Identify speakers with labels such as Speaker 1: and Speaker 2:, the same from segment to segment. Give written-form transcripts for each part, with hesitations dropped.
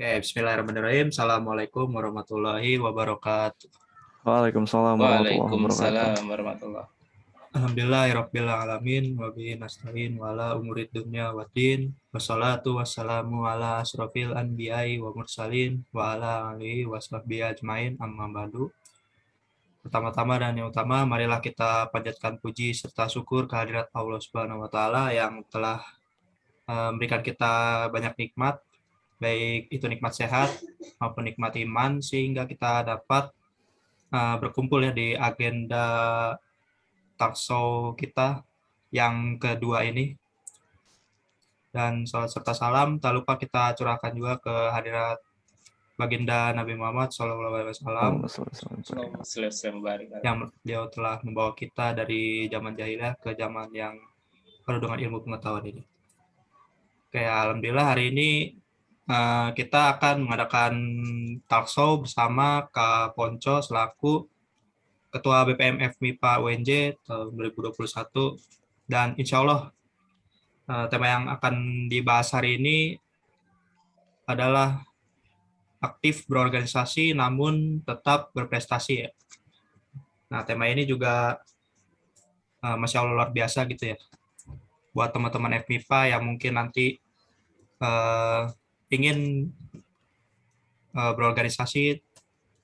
Speaker 1: Bismillahirrahmanirrahim. Assalamualaikum warahmatullahi wabarakatuh.
Speaker 2: Waalaikumsalam warahmatullahi wabarakatuh.
Speaker 3: Waalaikumsalam warahmatullahi.
Speaker 1: Alhamdulillahirabbil alamin wa bihi nasta'in wa ala umurid dunya waddin. Wassalatu wassalamu ala asrofil anbiya'i wa mursalin wa ala alihi wa sahbihi ajmain amma ba'du. Pertama-tama dan yang utama, marilah kita panjatkan puji serta syukur kehadirat Allah Subhanahu wa taala yang telah memberikan kita banyak nikmat, baik itu nikmat sehat maupun nikmat iman, sehingga kita dapat berkumpul ya di agenda talkshow kita yang kedua ini. Dan salat serta salam tak lupa kita curahkan juga ke hadirat baginda Nabi Muhammad SAW yang beliau telah membawa kita dari zaman jahiliyah ke zaman yang penuh dengan ilmu pengetahuan ini. Oke, alhamdulillah hari ini kita akan mengadakan talkshow bersama Kak Ponco selaku Ketua BPM FMIPA UNJ tahun 2021, dan insya Allah tema yang akan dibahas hari ini adalah aktif berorganisasi namun tetap berprestasi ya. Nah, tema ini juga Masya Allah luar biasa gitu ya buat teman-teman FMIPA yang mungkin nanti ingin berorganisasi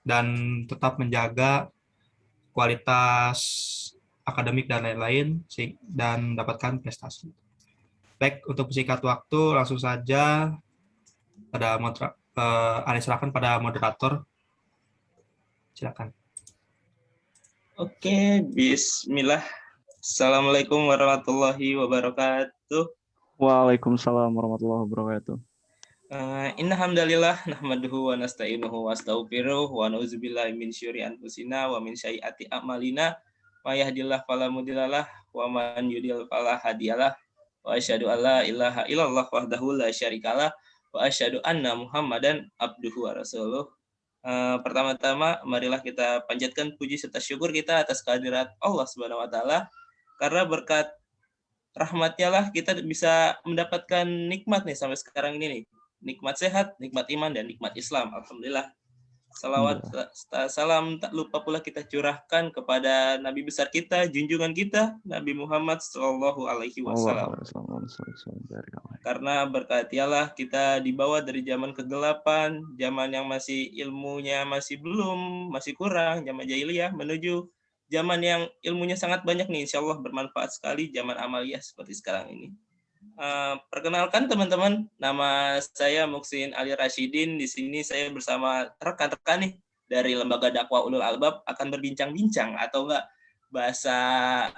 Speaker 1: dan tetap menjaga kualitas akademik dan lain-lain dan mendapatkan prestasi. Baik, untuk persingkat waktu langsung saja serahkan pada moderator. Silakan.
Speaker 3: Oke, bismillah. Assalamualaikum warahmatullahi wabarakatuh.
Speaker 2: Waalaikumsalam warahmatullahi wabarakatuh.
Speaker 3: Inna hamdalillah nahmaduhu wa nasta'inuhu wa astaghfiruh wa na'udzubillahi min syururi anfusina wa min sayyiati a'malina may yahdihillahu fala mudhillalah wa man yudhlil fala hadiyalah wa asyhadu an la ilaha illallah wahdahu la syarikalah wa asyhadu anna Muhammadan abduhu wa rasuluh. Pertama-tama marilah kita panjatkan puji serta syukur kita atas kehadirat Allah Subhanahu wa taala, karena berkat rahmatnya lah kita bisa mendapatkan nikmat nih sampai sekarang ini nih. Nikmat sehat, nikmat iman, dan nikmat Islam. Alhamdulillah. Salawat, salam tak lupa pula kita curahkan kepada Nabi besar kita, junjungan kita, Nabi Muhammad Sallallahu Alaihi Wasallam. Karena berkat dialah kita dibawa dari zaman kegelapan, zaman yang masih ilmunya masih kurang, zaman jahiliyah, menuju zaman yang ilmunya sangat banyak nih, insya Allah bermanfaat sekali, zaman amaliyah seperti sekarang ini. Perkenalkan teman-teman, nama saya Muksin Ali Rashidin. Di sini saya bersama rekan-rekan nih dari Lembaga Dakwah Ulul Albab akan berbincang-bincang, atau enggak bahasa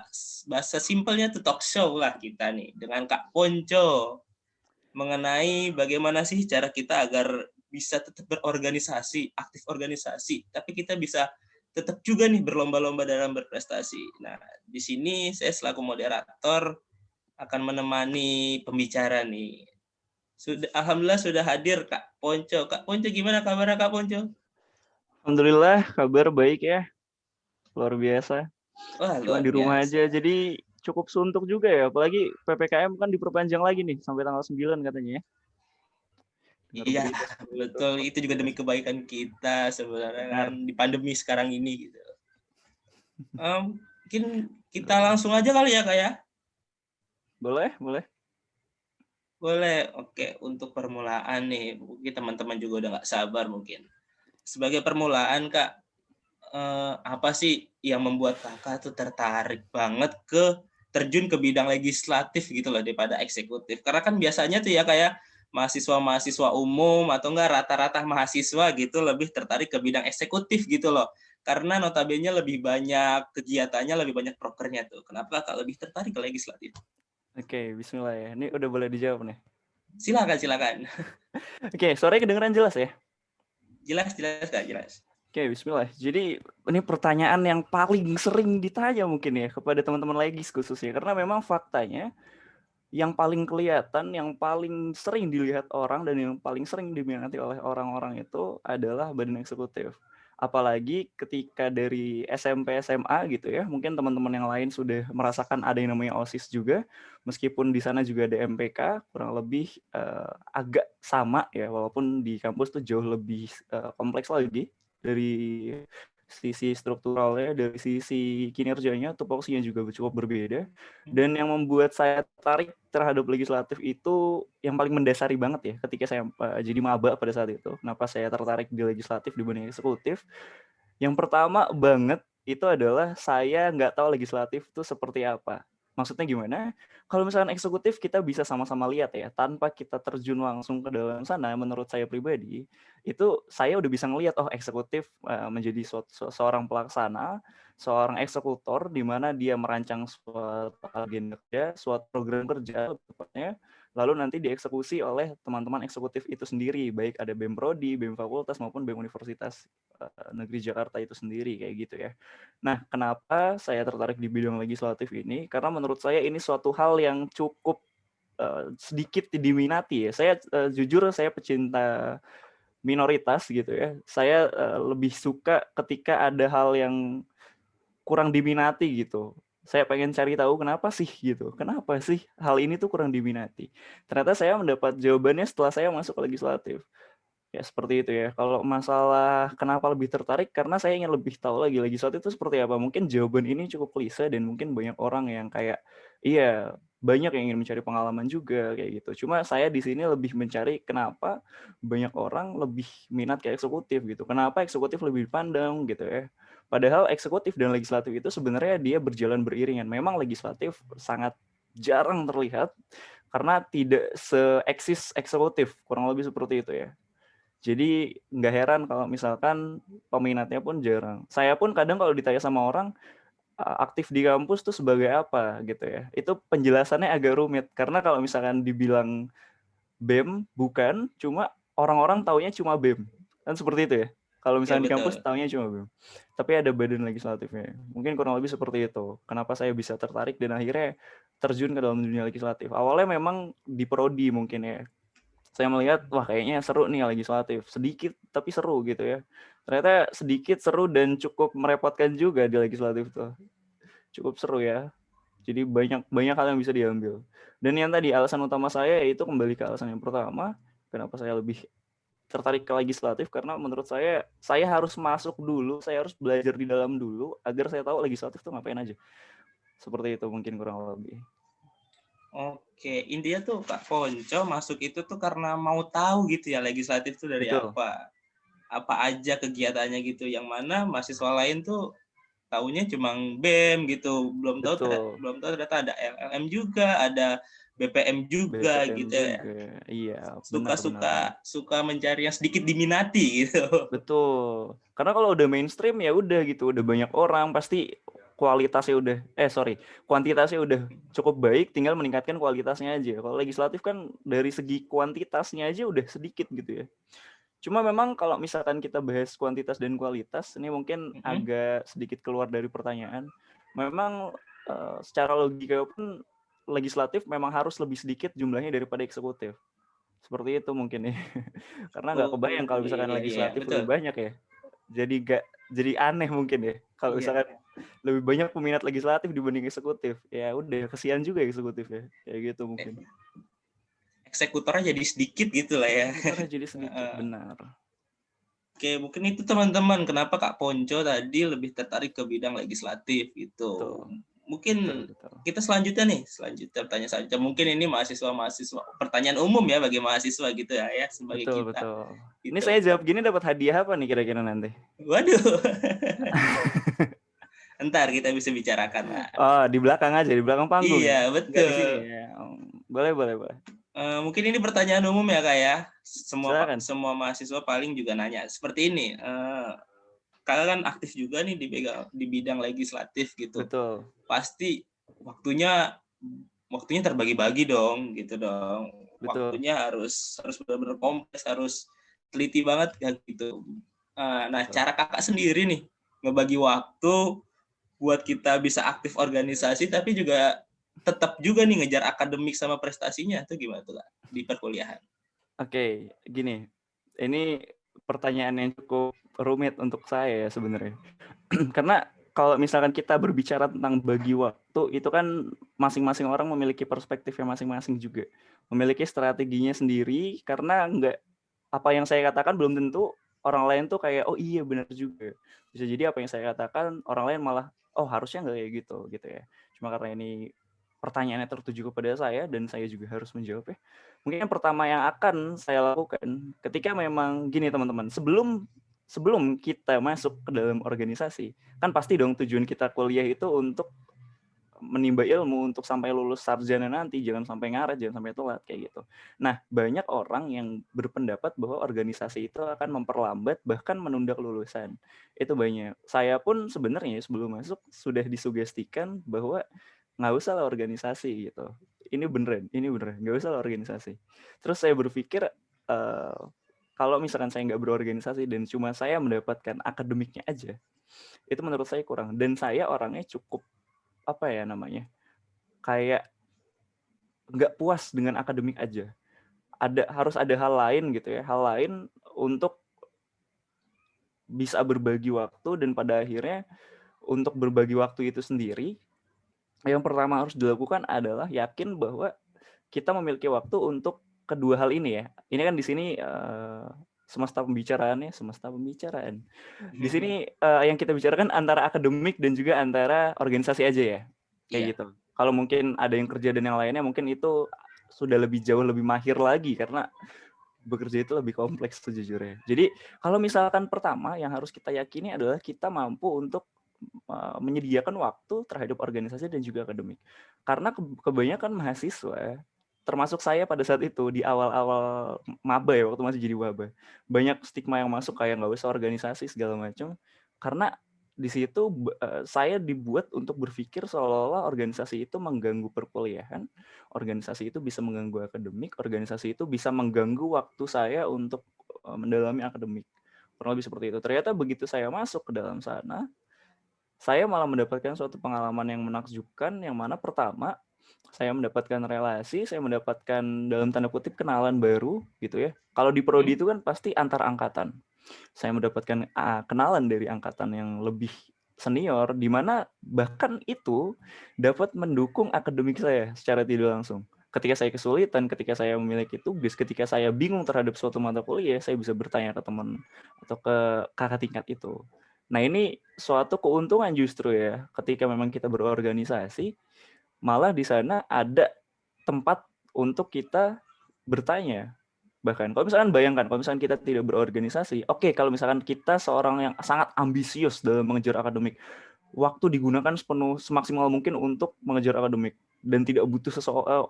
Speaker 3: simpelnya tuh talk show lah kita nih dengan Kak Ponco mengenai bagaimana sih cara kita agar bisa tetap berorganisasi, aktif organisasi, tapi kita bisa tetap juga nih berlomba-lomba dalam berprestasi. Nah, di sini saya selaku moderator akan menemani pembicara nih. Alhamdulillah sudah hadir Kak Ponco. Kak Ponco, gimana kabarnya Kak Ponco?
Speaker 2: Alhamdulillah kabar baik ya. Luar biasa.
Speaker 3: Wah,
Speaker 2: cuma di rumah aja, jadi cukup suntuk juga ya. Apalagi PPKM kan diperpanjang lagi nih sampai tanggal 9 katanya ya.
Speaker 3: Iya, betul. Itu juga demi kebaikan kita sebenarnya kan di pandemi sekarang ini gitu. Mungkin kita langsung aja kali ya Kak ya.
Speaker 2: Boleh.
Speaker 3: Oke, untuk permulaan nih, mungkin teman-teman juga udah nggak sabar mungkin. Sebagai permulaan Kak, apa sih yang membuat Kakak tuh tertarik banget terjun ke bidang legislatif gitu loh daripada eksekutif? Karena kan biasanya tuh ya kayak mahasiswa umum atau enggak rata-rata mahasiswa gitu lebih tertarik ke bidang eksekutif gitu loh. Karena notabene lebih banyak kegiatannya, lebih banyak prokernya tuh. Kenapa Kak lebih tertarik ke legislatif?
Speaker 2: Oke, bismillah ya. Ini udah boleh dijawab nih.
Speaker 3: Silakan.
Speaker 2: Oke, suaranya kedengeran jelas ya?
Speaker 3: Jelas Kak, jelas.
Speaker 2: Oke, bismillah. Jadi ini pertanyaan yang paling sering ditanya mungkin ya kepada teman-teman legis khususnya. Karena memang faktanya yang paling kelihatan, yang paling sering dilihat orang dan yang paling sering diminati oleh orang-orang itu adalah badan eksekutif. Apalagi ketika dari SMP, SMA gitu ya, mungkin teman-teman yang lain sudah merasakan ada yang namanya OSIS juga, meskipun di sana juga ada MPK, kurang lebih agak sama ya, walaupun di kampus tuh jauh lebih kompleks lagi dari sisi strukturalnya, dari sisi kinerjanya, tupoksinya juga cukup berbeda. Dan yang membuat saya tertarik terhadap legislatif itu yang paling mendasari banget ya, ketika saya jadi maba pada saat itu. Kenapa saya tertarik di legislatif dibanding eksekutif? Yang pertama banget itu adalah saya nggak tahu legislatif itu seperti apa. Maksudnya gimana? Kalau misalkan eksekutif kita bisa sama-sama lihat ya, tanpa kita terjun langsung ke dalam sana, menurut saya pribadi, itu saya udah bisa ngelihat, oh eksekutif menjadi seorang pelaksana, seorang eksekutor, di mana dia merancang suatu agenda kerja, suatu program kerja, tepatnya, lalu nanti dieksekusi oleh teman-teman eksekutif itu sendiri, baik ada BEM Prodi, BEM Fakultas, maupun BEM Universitas Negeri Jakarta itu sendiri, kayak gitu ya. Nah, kenapa saya tertarik di bidang legislatif ini? Karena menurut saya ini suatu hal yang cukup sedikit diminati ya. Saya jujur saya pecinta minoritas gitu ya. Saya lebih suka ketika ada hal yang kurang diminati gitu. Saya pengen cari tahu kenapa sih gitu. Kenapa sih hal ini tuh kurang diminati? Ternyata saya mendapat jawabannya setelah saya masuk ke legislatif. Ya seperti itu ya. Kalau masalah kenapa lebih tertarik, karena saya ingin lebih tahu lagi legislatif itu seperti apa. Mungkin jawaban ini cukup klise dan mungkin banyak orang yang kayak, iya banyak yang ingin mencari pengalaman juga kayak gitu. Cuma saya di sini lebih mencari kenapa banyak orang lebih minat ke eksekutif gitu. Kenapa eksekutif lebih dipandang gitu ya. Padahal eksekutif dan legislatif itu sebenarnya dia berjalan beriringan. Memang legislatif sangat jarang terlihat karena tidak se-eksis eksekutif, kurang lebih seperti itu ya. Jadi nggak heran kalau misalkan peminatnya pun jarang. Saya pun kadang kalau ditanya sama orang aktif di kampus tuh sebagai apa gitu ya. Itu penjelasannya agak rumit karena kalau misalkan dibilang BEM bukan, cuma orang-orang taunya cuma BEM. Kan seperti itu ya. Kalau
Speaker 3: Ya
Speaker 2: misalkan di kampus
Speaker 3: betul.
Speaker 2: taunya cuma BEM. Tapi ada badan legislatifnya. Mungkin kurang lebih seperti itu. Kenapa saya bisa tertarik dan akhirnya terjun ke dalam dunia legislatif. Awalnya memang di prodi mungkin ya. Saya melihat, wah kayaknya seru nih legislatif. Sedikit tapi seru gitu ya. Ternyata sedikit seru dan cukup merepotkan juga di legislatif tuh. Cukup seru ya. Jadi banyak hal yang bisa diambil. Dan yang tadi alasan utama saya yaitu kembali ke alasan yang pertama, kenapa saya lebih tertarik ke legislatif, karena menurut saya harus masuk dulu, saya harus belajar di dalam dulu agar saya tahu legislatif tuh ngapain aja. Seperti itu mungkin kurang lebih.
Speaker 3: Oke, intinya tuh Kak Ponco masuk itu tuh karena mau tahu gitu ya legislatif tuh dari
Speaker 2: Betul.
Speaker 3: apa aja kegiatannya gitu. Yang mana mahasiswa lain tuh taunya cuma BEM gitu, belum tahu ternyata ada LLM juga, ada BPM juga
Speaker 2: BPM
Speaker 3: gitu ya.
Speaker 2: juga. Iya, benar.
Speaker 3: Suka mencari yang sedikit diminati gitu.
Speaker 2: Betul. Karena kalau udah mainstream ya udah gitu, udah banyak orang pasti kuantitasnya udah cukup baik, tinggal meningkatkan kualitasnya aja. Kalau legislatif kan dari segi kuantitasnya aja udah sedikit gitu ya. Cuma memang kalau misalkan kita bahas kuantitas dan kualitas, ini mungkin agak sedikit keluar dari pertanyaan. Memang secara logika pun legislatif memang harus lebih sedikit jumlahnya daripada eksekutif. Seperti itu mungkin ya. Karena nggak kebayang kalau misalkan legislatif lebih banyak ya. Jadi aneh mungkin ya. Kalau misalkan lebih banyak peminat legislatif dibanding eksekutif, ya udah kesian juga eksekutif ya. Kayak gitu mungkin.
Speaker 3: Eksekutornya jadi sedikit gitu lah ya.
Speaker 2: Eksekutornya jadi sedikit, benar.
Speaker 3: Oke, mungkin itu teman-teman kenapa Kak Ponco tadi lebih tertarik ke bidang legislatif gitu.
Speaker 2: Betul.
Speaker 3: Mungkin
Speaker 2: Betul.
Speaker 3: kita selanjutnya tanya saja. Mungkin ini mahasiswa pertanyaan umum ya bagi mahasiswa gitu ya sebagai kita.
Speaker 2: Betul.
Speaker 3: Gitu.
Speaker 2: Ini saya jawab gini dapat hadiah apa nih kira-kira nanti?
Speaker 3: Waduh. Entar kita bisa bicarakan lah.
Speaker 2: Oh, di belakang aja, di belakang panggung.
Speaker 3: Iya,
Speaker 2: ya?
Speaker 3: betul.
Speaker 2: Di sini ya. Boleh.
Speaker 3: Mungkin ini pertanyaan umum ya Kak ya.
Speaker 2: Silakan.
Speaker 3: Semua mahasiswa paling juga nanya seperti ini. Kakak kan aktif juga nih di bidang legislatif gitu.
Speaker 2: Betul.
Speaker 3: Pasti waktunya terbagi-bagi dong gitu dong.
Speaker 2: Betul.
Speaker 3: Waktunya harus benar-benar kompleks, harus teliti banget kayak gitu. Nah, cara Kakak sendiri nih ngebagi waktu buat kita bisa aktif organisasi tapi juga tetap juga nih ngejar akademik sama prestasinya itu gimana tuh Kak di perkuliahan?
Speaker 2: Oke, gini. Ini pertanyaan yang cukup rumit untuk saya sebenarnya. Karena kalau misalkan kita berbicara tentang bagi waktu, itu kan masing-masing orang memiliki perspektifnya masing-masing juga. Memiliki strateginya sendiri, karena apa yang saya katakan belum tentu orang lain tuh kayak, oh iya benar juga. Bisa jadi apa yang saya katakan, orang lain malah, oh harusnya nggak kayak gitu ya. Cuma karena ini pertanyaannya tertuju kepada saya, dan saya juga harus menjawabnya. Mungkin yang pertama yang akan saya lakukan, ketika memang gini teman-teman, sebelum kita masuk ke dalam organisasi, kan pasti dong tujuan kita kuliah itu untuk menimba ilmu, untuk sampai lulus sarjana nanti, jangan sampai ngaret, jangan sampai telat, kayak gitu. Nah, banyak orang yang berpendapat bahwa organisasi itu akan memperlambat, bahkan menunda kelulusan. Itu banyak. Saya pun sebenarnya sebelum masuk sudah disugestikan bahwa nggak usah lah organisasi gitu. Ini beneran, nggak usah lah organisasi. Terus saya berpikir, kalau misalkan saya nggak berorganisasi dan cuma saya mendapatkan akademiknya aja, itu menurut saya kurang. Dan saya orangnya cukup, apa ya namanya, kayak nggak puas dengan akademik aja. Harus ada hal lain gitu ya, hal lain untuk bisa berbagi waktu, dan pada akhirnya untuk berbagi waktu itu sendiri, yang pertama harus dilakukan adalah yakin bahwa kita memiliki waktu untuk kedua hal ini ya. Ini kan di sini semesta pembicaraan. Di sini yang kita bicarakan antara akademik dan juga antara organisasi aja ya. Kayak gitu. Kalau mungkin ada yang kerja dan yang lainnya, mungkin itu sudah jauh lebih mahir lagi, karena bekerja itu lebih kompleks sejujurnya. Jadi kalau misalkan pertama yang harus kita yakini adalah kita mampu untuk menyediakan waktu terhadap organisasi dan juga akademik. Karena kebanyakan mahasiswa, termasuk saya pada saat itu di awal-awal maba ya, waktu masih jadi maba, banyak stigma yang masuk kayak nggak usah organisasi segala macam, karena di situ saya dibuat untuk berpikir seolah-olah organisasi itu mengganggu perkuliahan, organisasi itu bisa mengganggu akademik, organisasi itu bisa mengganggu waktu saya untuk mendalami akademik. Kurang lebih seperti itu. Ternyata begitu saya masuk ke dalam sana, saya malah mendapatkan suatu pengalaman yang menakjubkan, yang mana pertama, saya mendapatkan relasi, saya mendapatkan dalam tanda kutip kenalan baru gitu ya. Kalau di prodi itu kan pasti antar angkatan. Saya mendapatkan kenalan dari angkatan yang lebih senior, di mana bahkan itu dapat mendukung akademik saya secara tidak langsung. Ketika saya kesulitan, ketika saya memiliki tugas, ketika saya bingung terhadap suatu mata kuliah, saya bisa bertanya ke teman atau ke kakak tingkat itu. Nah, ini suatu keuntungan justru ya, ketika memang kita berorganisasi, malah di sana ada tempat untuk kita bertanya. Bahkan kalau misalkan bayangkan, kalau misalkan kita tidak berorganisasi, oke, kalau misalkan kita seorang yang sangat ambisius dalam mengejar akademik, waktu digunakan semaksimal mungkin untuk mengejar akademik, dan tidak butuh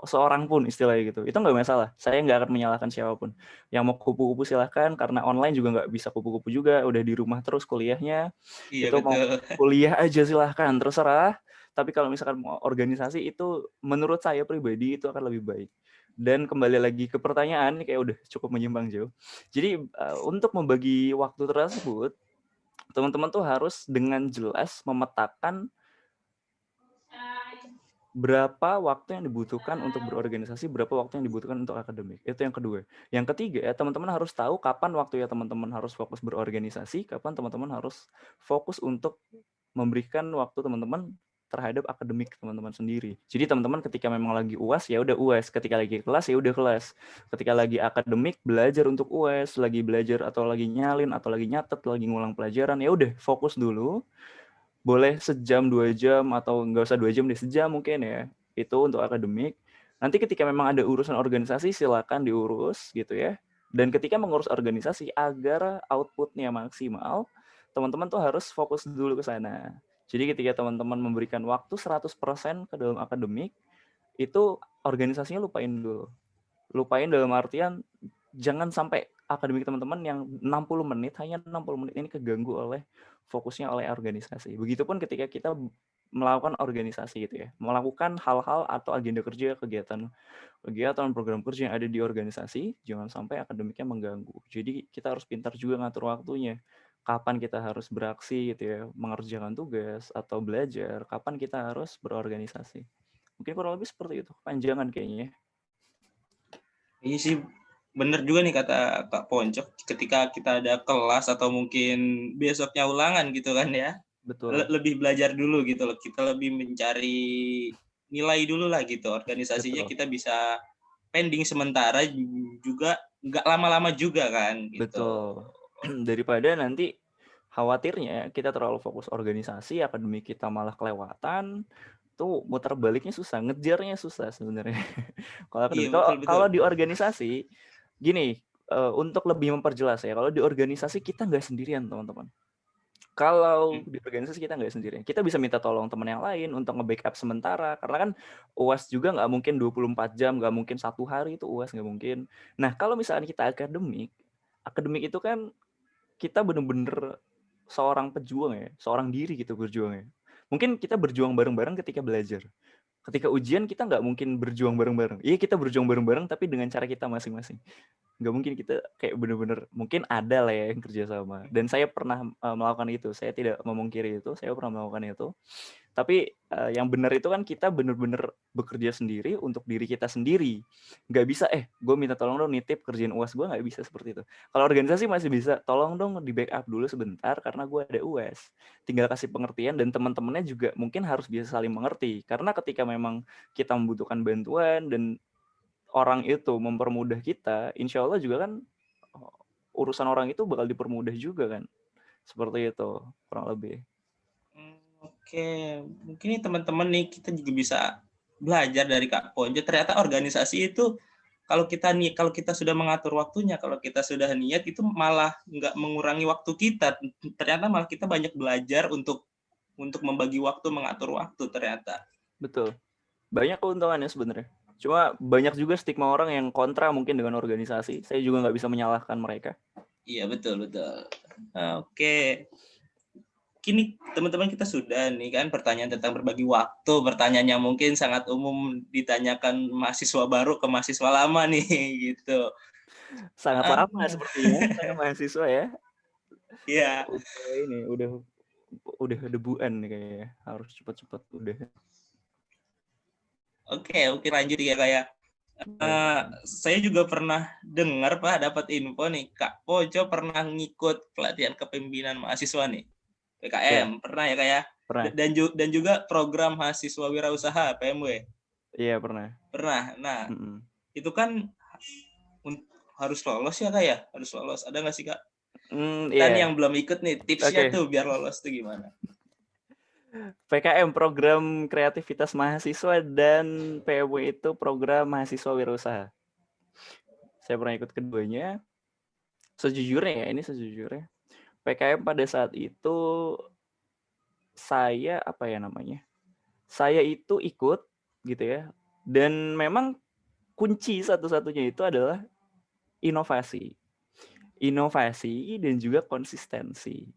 Speaker 2: seorang pun istilahnya gitu, itu nggak masalah. Saya nggak akan menyalahkan siapapun. Yang mau kupu-kupu silahkan, karena online juga nggak bisa kupu-kupu juga, udah di rumah terus kuliahnya.
Speaker 3: Iya,
Speaker 2: Itu mau
Speaker 3: betul.
Speaker 2: kuliah aja silahkan, terserah. Tapi kalau misalkan mau organisasi, itu menurut saya pribadi itu akan lebih baik. Dan kembali lagi ke pertanyaan, kayak udah cukup menyimpang jauh. Jadi untuk membagi waktu tersebut, teman-teman tuh harus dengan jelas memetakan berapa waktu yang dibutuhkan untuk berorganisasi, berapa waktu yang dibutuhkan untuk akademik. Itu yang kedua. Yang ketiga, teman-teman harus tahu kapan waktu ya teman-teman harus fokus berorganisasi, kapan teman-teman harus fokus untuk memberikan waktu teman-teman terhadap akademik teman-teman sendiri. Jadi teman-teman ketika memang lagi UAS, ya udah UAS. Ketika lagi kelas, ya udah kelas. Ketika lagi akademik, belajar untuk UAS, lagi belajar atau lagi nyalin atau lagi nyatet, lagi ngulang pelajaran, ya udah fokus dulu. Boleh sejam, 2 jam, atau nggak usah 2 jam deh, sejam mungkin ya. Itu untuk akademik. Nanti ketika memang ada urusan organisasi, silakan diurus gitu ya. Dan ketika mengurus organisasi, agar outputnya maksimal, teman-teman tuh harus fokus dulu ke sana. Jadi ketika teman-teman memberikan waktu 100% ke dalam akademik, itu organisasinya lupain dulu. Lupain dalam artian, jangan sampai akademik teman-teman yang 60 menit, hanya 60 menit ini keganggu oleh fokusnya oleh organisasi. Begitupun ketika kita melakukan organisasi gitu ya, melakukan hal-hal atau agenda kerja, kegiatan program kerja yang ada di organisasi, jangan sampai akademiknya mengganggu. Jadi kita harus pintar juga ngatur waktunya. Kapan kita harus beraksi gitu ya, mengerjakan tugas atau belajar, kapan kita harus berorganisasi. Mungkin kurang lebih seperti itu, panjangan kayaknya.
Speaker 3: Iya sih, bener juga nih kata Kak Poncok, ketika kita ada kelas atau mungkin besoknya ulangan gitu kan ya,
Speaker 2: Betul,
Speaker 3: lebih belajar dulu gitu loh. Kita lebih mencari nilai dulu lah gitu. Organisasinya
Speaker 2: betul,
Speaker 3: kita bisa pending sementara juga nggak lama-lama juga kan gitu.
Speaker 2: betul. Daripada nanti khawatirnya kita terlalu fokus organisasi, akademik kita malah kelewatan, tuh muter baliknya susah, ngejarnya susah sebenarnya. Kalau
Speaker 3: Iya
Speaker 2: akademik,
Speaker 3: betul betul.
Speaker 2: kalau di organisasi, gini, untuk lebih memperjelas ya, kalau di organisasi kita nggak sendirian teman-teman. Kalau di organisasi kita nggak sendirian, kita bisa minta tolong teman yang lain untuk nge-backup sementara, karena kan UAS juga nggak mungkin 24 jam, nggak mungkin 1 hari itu UAS, nggak mungkin. Nah, kalau misalnya kita akademik itu kan kita bener-bener seorang pejuang ya, seorang diri gitu berjuangnya. Mungkin kita berjuang bareng-bareng ketika belajar. Ketika ujian kita nggak mungkin berjuang bareng-bareng. Iya kita berjuang bareng-bareng tapi dengan cara kita masing-masing. Nggak mungkin kita kayak bener-bener, mungkin ada lah ya yang kerja sama. Dan saya pernah melakukan itu. Saya tidak memungkiri itu, saya pernah melakukan itu. Tapi yang benar itu kan kita bener-bener bekerja sendiri untuk diri kita sendiri. Nggak bisa, gue minta tolong dong nitip kerjaan UAS gue, nggak bisa seperti itu. Kalau organisasi masih bisa, tolong dong di backup dulu sebentar karena gue ada UAS. Tinggal kasih pengertian dan teman-temannya juga mungkin harus bisa saling mengerti. Karena ketika memang kita membutuhkan bantuan dan orang itu mempermudah kita, insya Allah juga kan urusan orang itu bakal dipermudah juga kan. Seperti itu, kurang lebih.
Speaker 3: Oke, mungkin nih teman-teman nih kita juga bisa belajar dari Kak Ponjo. Ternyata organisasi itu kalau kita sudah mengatur waktunya, kalau kita sudah niat itu malah nggak mengurangi waktu kita. Ternyata malah kita banyak belajar untuk membagi waktu, mengatur waktu ternyata.
Speaker 2: Betul. Banyak keuntungannya sebenarnya. Cuma banyak juga stigma orang yang kontra mungkin dengan organisasi. Saya juga nggak bisa menyalahkan mereka.
Speaker 3: Iya betul. Oke. Kini teman-teman kita sudah nih kan pertanyaan tentang berbagi waktu, pertanyaan yang mungkin sangat umum ditanyakan mahasiswa baru ke mahasiswa lama nih gitu.
Speaker 2: Sangat lama sepertinya saya mahasiswa ya.
Speaker 3: Iya.
Speaker 2: Udah debuan nih kayaknya. Harus cepet-cepet udah.
Speaker 3: Oke, lanjut ya kayak. Saya juga pernah dengar Pak, dapat info nih, Kak Pojo pernah ngikut pelatihan kepemimpinan mahasiswa nih,
Speaker 2: Ya,
Speaker 3: PKM, pernah ya kayak
Speaker 2: pernah.
Speaker 3: dan juga program mahasiswa wirausaha PMW,
Speaker 2: Iya, pernah.
Speaker 3: pernah. Nah,
Speaker 2: Mm-mm.
Speaker 3: itu kan harus lolos ya Kak ya, harus lolos. Ada nggak sih Kak? Kita nih
Speaker 2: Iya.
Speaker 3: yang belum ikut nih, tipsnya
Speaker 2: Oke.
Speaker 3: tuh biar lolos tuh gimana?
Speaker 2: PKM program kreativitas mahasiswa dan PMW itu program mahasiswa wirausaha. Saya pernah ikut keduanya. Sejujurnya PKM pada saat itu saya saya itu ikut gitu ya, dan memang kunci satu-satunya itu adalah inovasi dan juga konsistensi.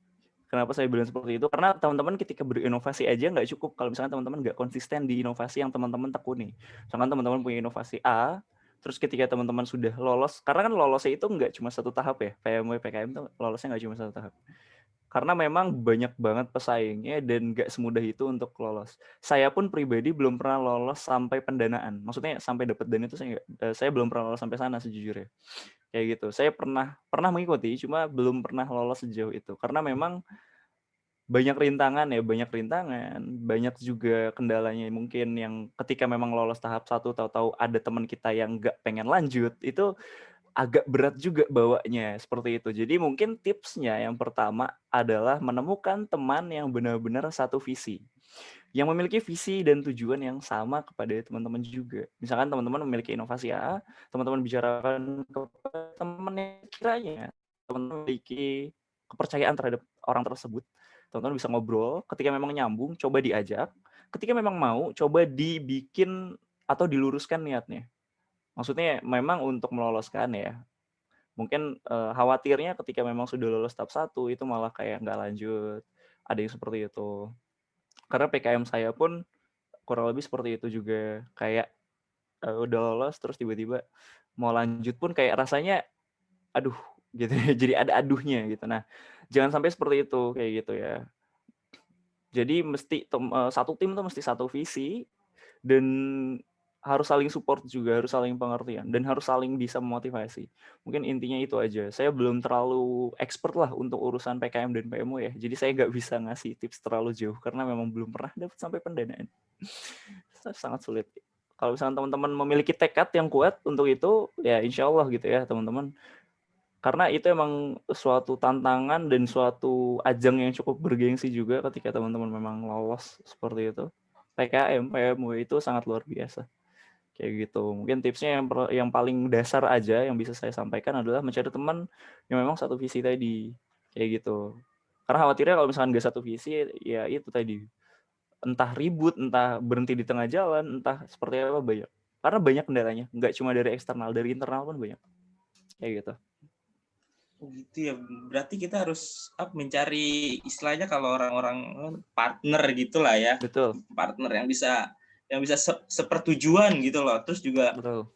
Speaker 2: Kenapa saya bilang seperti itu? Karena teman-teman ketika berinovasi aja nggak cukup kalau misalnya teman-teman nggak konsisten di inovasi yang teman-teman tekuni. Misalkan teman-teman punya inovasi A, terus ketika teman-teman sudah lolos, karena kan lolosnya itu nggak cuma satu tahap ya, PMW PKM itu lolosnya nggak cuma satu tahap. Karena memang banyak banget pesaingnya dan nggak semudah itu untuk lolos. Saya pun pribadi belum pernah lolos sampai pendanaan. Maksudnya sampai dapat dana itu saya belum pernah lolos sampai sana sejujurnya. Kayak gitu. Saya pernah mengikuti, cuma belum pernah lolos sejauh itu. Karena memang banyak rintangan, banyak juga kendalanya mungkin yang ketika memang lolos tahap 1 tahu-tahu ada teman kita yang nggak pengen lanjut, itu agak berat juga bawanya seperti itu. Jadi mungkin tipsnya yang pertama adalah menemukan teman yang benar-benar satu visi. Yang memiliki visi dan tujuan yang sama kepada teman-teman juga. Misalkan teman-teman memiliki inovasi A, teman-teman bicarakan kepada teman yang kiranya teman-teman memiliki kepercayaan terhadap orang tersebut. Teman-teman bisa ngobrol, ketika memang nyambung, coba diajak. Ketika memang mau, coba dibikin atau diluruskan niatnya. Maksudnya memang untuk meloloskan ya. Mungkin khawatirnya ketika memang sudah lolos tahap 1 itu malah kayak nggak lanjut. Ada yang seperti itu. Karena PKM saya pun kurang lebih seperti itu juga. Kayak udah lolos terus tiba-tiba mau lanjut pun kayak rasanya aduh gitu ya. Jadi ada aduhnya gitu. Nah, jangan sampai seperti itu kayak gitu ya. Jadi mesti satu tim tuh mesti satu visi dan harus saling support juga, harus saling pengertian, dan harus saling bisa memotivasi. Mungkin intinya itu aja. Saya belum terlalu expert lah untuk urusan PKM dan PMO ya. Jadi saya nggak bisa ngasih tips terlalu jauh karena memang belum pernah dapat sampai pendanaan. Sangat sulit. Kalau misalnya teman-teman memiliki tekad yang kuat untuk itu, ya insya Allah gitu ya teman-teman. Karena itu emang suatu tantangan dan suatu ajang yang cukup bergengsi juga ketika teman-teman memang lolos seperti itu. PKM, PMO itu sangat luar biasa. Kayak gitu. Mungkin tipsnya yang paling dasar aja yang bisa saya sampaikan adalah mencari teman yang memang satu visi tadi. Kayak gitu. Karena khawatirnya kalau misalkan nggak satu visi, ya itu tadi. Entah ribut, entah berhenti di tengah jalan, entah seperti apa banyak. Karena banyak kendalanya. Nggak cuma dari eksternal, dari internal pun banyak. Kayak gitu.
Speaker 3: Gitu ya. Berarti kita harus mencari istilahnya kalau orang-orang partner gitulah ya.
Speaker 2: Betul.
Speaker 3: Partner yang bisa sepertujuan gitu loh. Terus juga
Speaker 2: Betul.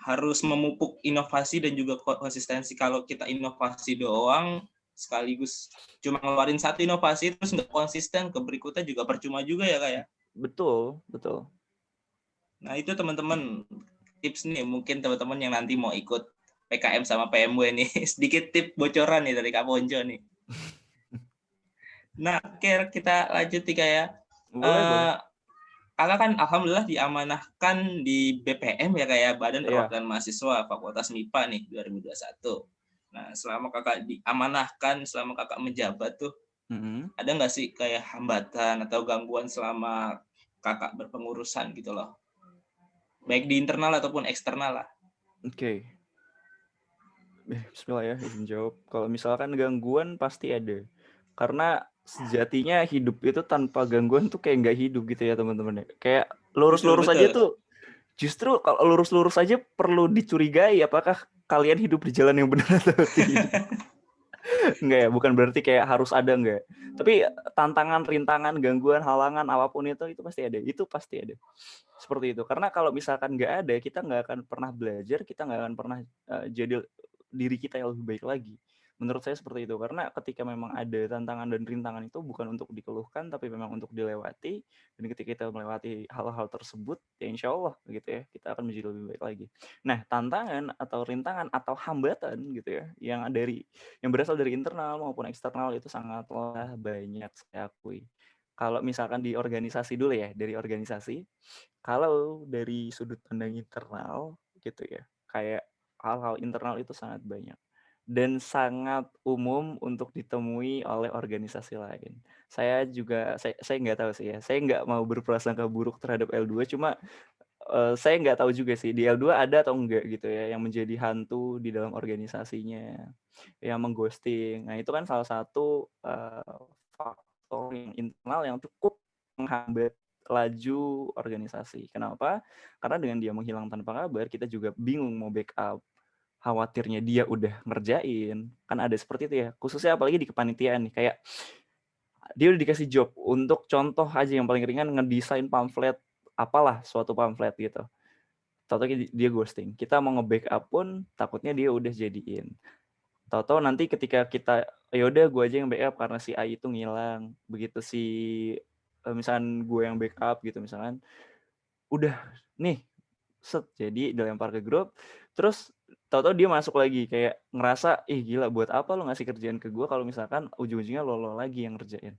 Speaker 3: harus memupuk inovasi dan juga konsistensi. Kalau kita inovasi doang sekaligus cuma ngeluarin satu inovasi terus nggak konsisten, ke berikutnya juga percuma juga ya kayak.
Speaker 2: Betul, betul.
Speaker 3: Nah itu teman-teman tips nih, mungkin teman-teman yang nanti mau ikut PKM sama PMW nih, sedikit tip bocoran nih dari Kak Ponco nih. Nah, kita lanjut nih kayak
Speaker 2: Boleh.
Speaker 3: Kakak kan alhamdulillah diamanahkan di BPM ya kayak Badan
Speaker 2: Iya.
Speaker 3: Perwakilan Mahasiswa Fakultas MIPA nih 2021. Nah, selama kakak diamanahkan, selama kakak menjabat tuh, ada nggak sih kayak hambatan atau gangguan selama kakak berpengurusan gitu loh? Baik di internal ataupun eksternal lah.
Speaker 2: Oke. Bismillah ya, izin jawab. Kalau misalkan gangguan pasti ada. Karena sejatinya hidup itu tanpa gangguan tuh kayak nggak hidup gitu ya teman-teman ya. Kayak lurus-lurus aja tuh. Justru kalau lurus-lurus aja perlu dicurigai apakah kalian hidup di jalan yang benar atau tidak. Enggak ya, bukan berarti kayak harus ada, enggak. Tapi tantangan, rintangan, gangguan, halangan, apapun itu pasti ada. Itu pasti ada. Seperti itu. Karena kalau misalkan nggak ada, kita nggak akan pernah belajar, kita nggak akan pernah jadi diri kita yang lebih baik lagi. Menurut saya seperti itu. Karena ketika memang ada tantangan dan rintangan itu bukan untuk dikeluhkan, tapi memang untuk dilewati. Dan ketika kita melewati hal-hal tersebut, ya insya Allah gitu ya, kita akan menjadi lebih baik lagi. Nah, tantangan atau rintangan atau hambatan gitu ya, yang berasal dari internal maupun eksternal itu sangatlah banyak saya akui. Kalau misalkan di organisasi dulu ya, dari organisasi, kalau dari sudut pandang internal gitu ya, kayak hal-hal internal itu sangat banyak dan sangat umum untuk ditemui oleh organisasi lain. Saya nggak tahu sih ya, saya nggak mau berprasangka buruk terhadap L2, cuma saya nggak tahu juga sih di L2 ada atau enggak gitu ya yang menjadi hantu di dalam organisasinya, yang mengghosting. Nah itu kan salah satu faktor yang internal yang cukup menghambat laju organisasi. Kenapa? Karena dengan dia menghilang tanpa kabar, kita juga bingung mau backup. Khawatirnya dia udah ngerjain. Kan ada seperti itu ya. Khususnya apalagi di kepanitiaan nih. Kayak dia udah dikasih job untuk contoh aja yang paling ringan ngedesain pamflet apalah suatu pamflet gitu. Tahu-tahu dia ghosting. Kita mau nge-backup pun takutnya dia udah jadiin. Tahu-tahu nanti ketika kita yaudah gue aja yang backup karena si A itu ngilang. Begitu si misalkan gue yang backup gitu misalkan. Udah nih set jadi dilempar ke grup. Terus tahu-tahu dia masuk lagi kayak ngerasa gila buat apa lo ngasih kerjaan ke gue kalau misalkan ujung-ujungnya lo lagi yang ngerjain.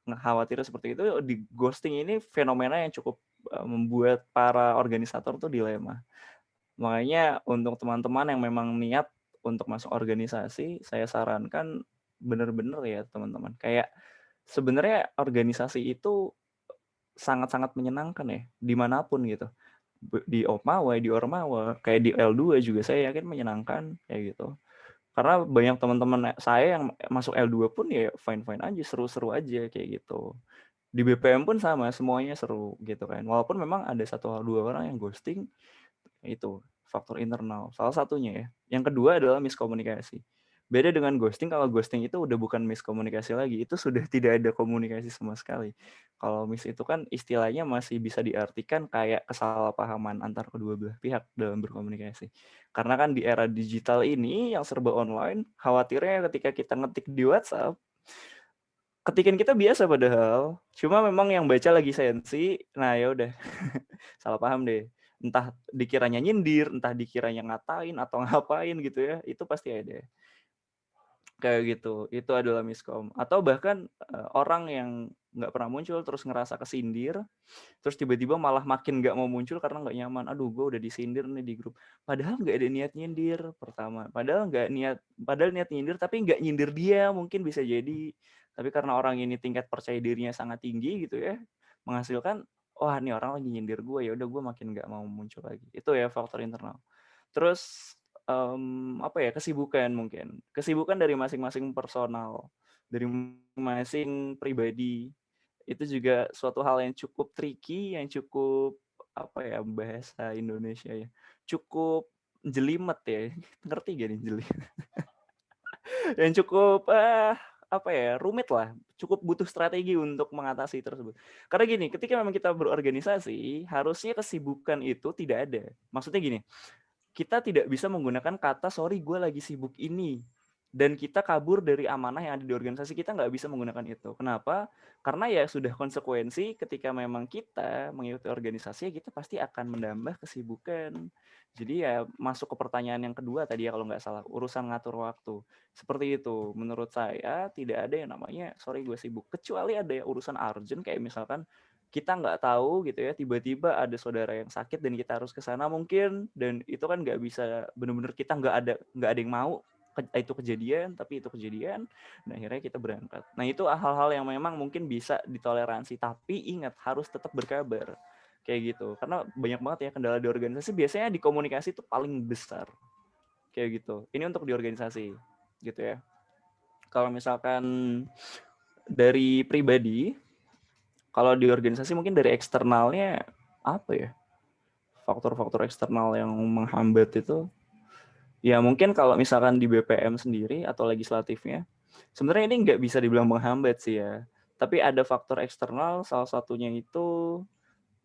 Speaker 2: Khawatirnya seperti itu. Di ghosting ini fenomena yang cukup membuat para organisator tuh dilema. Makanya untuk teman-teman yang memang niat untuk masuk organisasi, saya sarankan benar-benar ya teman-teman. Kayak sebenarnya organisasi itu sangat-sangat menyenangkan ya, dimanapun gitu. Di Ormawa, di Ormawa, kayak di L2 juga saya yakin menyenangkan kayak gitu. Karena banyak teman-teman saya yang masuk L2 pun ya fine-fine aja, seru-seru aja kayak gitu. Di BPM pun sama, semuanya seru gitu kan. Walaupun memang ada 1-2 orang yang ghosting, itu faktor internal salah satunya ya. Yang kedua adalah miskomunikasi. Beda dengan ghosting, kalau ghosting itu udah bukan miskomunikasi lagi, itu sudah tidak ada komunikasi sama sekali. Kalau mis itu kan istilahnya masih bisa diartikan kayak kesalahpahaman antar kedua belah pihak dalam berkomunikasi. Karena kan di era digital ini yang serba online, khawatirnya ketika kita ngetik di WhatsApp, ketikan kita biasa padahal, cuma memang yang baca lagi sensi, nah ya udah salah paham deh. Entah dikiranya nyindir, entah dikiranya ngatain atau ngapain gitu ya, itu pasti ada. Kayak gitu, itu adalah miskom. Atau bahkan orang yang nggak pernah muncul terus ngerasa kesindir, terus tiba-tiba malah makin nggak mau muncul karena nggak nyaman. Aduh, gue udah disindir nih di grup. Padahal nggak ada niat nyindir pertama. Padahal niat nyindir tapi nggak nyindir dia, mungkin bisa jadi. Tapi karena orang ini tingkat percaya dirinya sangat tinggi gitu ya, menghasilkan wah nih orang lagi nyindir gue, ya udah gue makin nggak mau muncul lagi. Itu ya faktor internal. Terus apa ya, kesibukan mungkin. Kesibukan dari masing-masing personal, dari masing pribadi. Itu juga suatu hal yang cukup tricky, yang cukup apa ya bahasa Indonesia ya, cukup jelimet ya. Ngerti gak nih jelimet? Yang cukup apa ya, rumit lah, cukup butuh strategi untuk mengatasi tersebut. Karena gini, ketika memang kita berorganisasi, harusnya kesibukan itu tidak ada. Maksudnya gini, kita tidak bisa menggunakan kata sorry gue lagi sibuk ini dan kita kabur dari amanah yang ada di organisasi. Kita nggak bisa menggunakan itu. Kenapa? Karena ya sudah konsekuensi ketika memang kita mengikuti organisasi, kita pasti akan menambah kesibukan. Jadi ya masuk ke pertanyaan yang kedua tadi ya kalau nggak salah, urusan ngatur waktu. Seperti itu. Menurut saya tidak ada yang namanya sorry gue sibuk. Kecuali ada ya urusan urgent kayak misalkan kita nggak tahu gitu ya, tiba-tiba ada saudara yang sakit dan kita harus ke sana mungkin, dan itu kan nggak bisa benar-benar kita nggak ada yang mau itu kejadian, tapi itu kejadian, dan akhirnya kita berangkat. Nah itu hal-hal yang memang mungkin bisa ditoleransi, tapi ingat harus tetap berkabar kayak gitu, karena banyak banget ya kendala di organisasi. Biasanya di komunikasi itu paling besar kayak gitu. Ini untuk di organisasi gitu ya. Kalau misalkan dari pribadi, kalau di organisasi mungkin dari eksternalnya apa ya? Faktor-faktor eksternal yang menghambat itu ya mungkin kalau misalkan di BPM sendiri atau legislatifnya, sebenarnya ini nggak bisa dibilang menghambat sih ya. Tapi ada faktor eksternal, salah satunya itu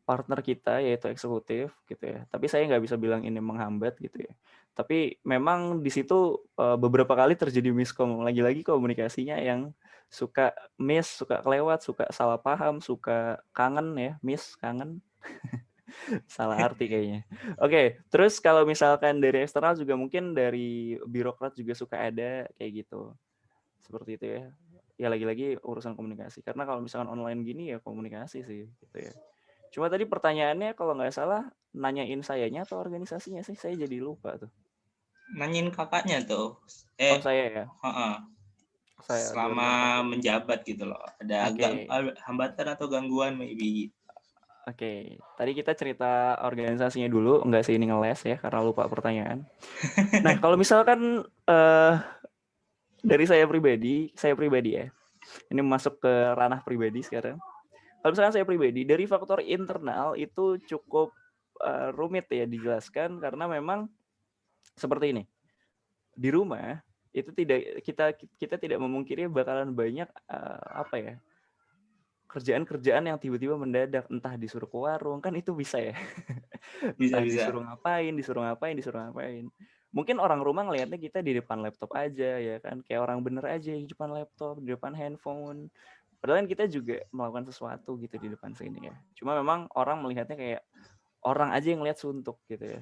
Speaker 2: partner kita yaitu eksekutif gitu ya. Tapi saya nggak bisa bilang ini menghambat gitu ya. Tapi memang di situ beberapa kali terjadi miskom, lagi-lagi komunikasinya yang suka miss, suka kelewat, suka salah paham, suka kangen ya, miss, kangen. Salah arti kayaknya. Oke, terus kalau misalkan dari eksternal juga mungkin dari birokrat juga suka ada kayak gitu. Seperti itu ya. Ya lagi-lagi urusan komunikasi. Karena kalau misalkan online gini ya komunikasi sih gitu ya. Cuma tadi pertanyaannya kalau nggak salah nanyain sayanya atau organisasinya sih, saya jadi lupa tuh.
Speaker 3: Nanyain kakaknya tuh.
Speaker 2: Oh saya ya. Saya di
Speaker 3: Selama
Speaker 2: organisasi.
Speaker 3: menjabat gitu loh. Ada
Speaker 2: Oke.
Speaker 3: hambatan atau gangguan maybe.
Speaker 2: Oke, tadi kita cerita organisasinya dulu, enggak sih ini ngeles ya karena lupa pertanyaan. Nah, kalau misalkan dari saya pribadi ya, ini masuk ke ranah pribadi sekarang. Kalau misalkan saya pribadi, dari faktor internal itu cukup rumit ya dijelaskan karena memang seperti ini. Di rumah itu kita tidak memungkiri bakalan banyak apa ya, kerjaan-kerjaan yang tiba-tiba mendadak, entah disuruh ke warung, kan itu bisa ya. Entah
Speaker 3: Bisa.
Speaker 2: disuruh ngapain. Mungkin orang rumah ngelihatnya kita di depan laptop aja ya kan, kayak orang bener aja di depan laptop, di depan handphone. Padahal kan kita juga melakukan sesuatu gitu di depan sini ya. Cuma memang orang melihatnya kayak orang aja yang lihat suntuk gitu ya.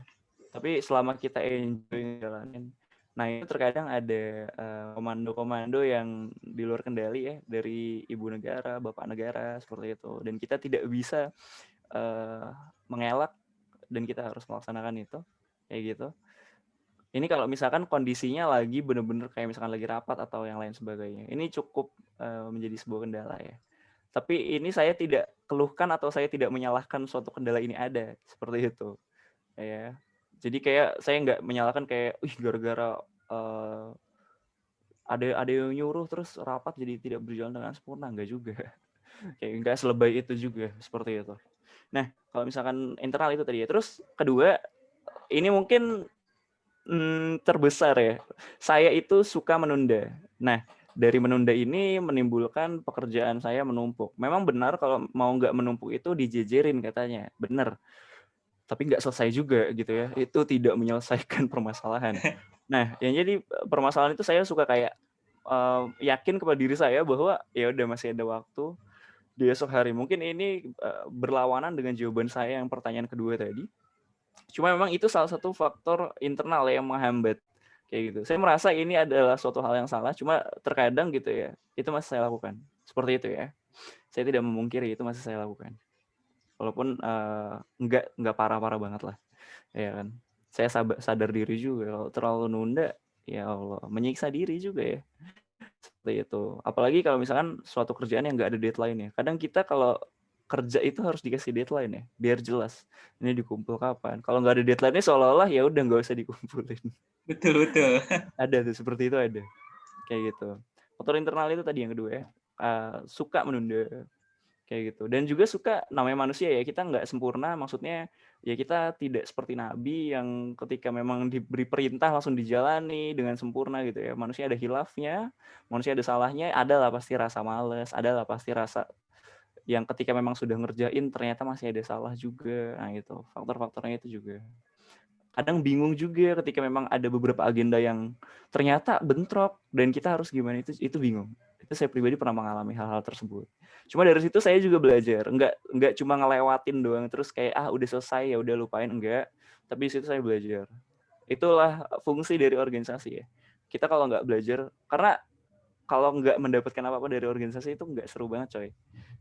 Speaker 2: Tapi selama kita enjoy jalanin, nah itu terkadang ada komando-komando yang di luar kendali ya dari ibu negara, bapak negara seperti itu. Dan kita tidak bisa mengelak dan kita harus melaksanakan itu kayak gitu. Ini kalau misalkan kondisinya lagi bener-bener kayak misalkan lagi rapat atau yang lain sebagainya, ini cukup menjadi sebuah kendala ya. Tapi ini saya tidak keluhkan atau saya tidak menyalahkan suatu kendala ini ada seperti itu ya. Jadi kayak saya nggak menyalahkan kayak gara-gara ada yang nyuruh terus rapat jadi tidak berjalan dengan sempurna, enggak juga. Kayak nggak selebay itu juga seperti itu. Nah, kalau misalkan internal itu tadi ya. Terus kedua, ini mungkin terbesar ya. Saya itu suka menunda. Nah, dari menunda ini menimbulkan pekerjaan saya menumpuk. Memang benar kalau mau nggak menumpuk itu dijejerin katanya. Benar. Tapi nggak selesai juga gitu ya. Itu tidak menyelesaikan permasalahan. Nah, yang jadi permasalahan itu saya suka kayak yakin kepada diri saya bahwa ya udah masih ada waktu di esok hari. Mungkin ini berlawanan dengan jawaban saya yang pertanyaan kedua tadi. Cuma memang itu salah satu faktor internal yang menghambat kayak gitu. Saya merasa ini adalah suatu hal yang salah, cuma terkadang gitu ya, itu masih saya lakukan. Seperti itu ya. Saya tidak memungkiri itu masih saya lakukan. Walaupun nggak parah-parah banget lah, ya kan. Saya sadar diri juga kalau terlalu nunda, ya Allah, menyiksa diri juga ya. Seperti itu. Apalagi kalau misalkan suatu kerjaan yang nggak ada deadline ya. Kadang kita kalau kerja itu harus dikasih deadline ya, biar jelas ini dikumpul kapan. Kalau nggak ada deadline-nya seolah-olah ya udah nggak usah dikumpulin.
Speaker 3: Betul.
Speaker 2: Ada tuh seperti itu ada. Kayak gitu. Faktor internal itu tadi yang kedua ya. Suka menunda kayak gitu. Dan juga suka, namanya manusia ya, kita nggak sempurna, maksudnya ya kita tidak seperti nabi yang ketika memang diberi perintah langsung dijalani dengan sempurna gitu ya. Manusia ada hilafnya, manusia ada salahnya, adalah pasti rasa males, adalah pasti rasa yang ketika memang sudah ngerjain ternyata masih ada salah juga. Nah gitu, faktor-faktornya itu juga. Kadang bingung juga ketika memang ada beberapa agenda yang ternyata bentrok dan kita harus gimana, itu bingung. Itu saya pribadi pernah mengalami hal-hal tersebut. Cuma dari situ saya juga belajar, enggak cuma ngelewatin doang terus kayak udah selesai ya udah lupain, enggak. Tapi di situ saya belajar. Itulah fungsi dari organisasi ya. Kita kalau nggak belajar, karena kalau nggak mendapatkan apa-apa dari organisasi itu nggak seru banget coy.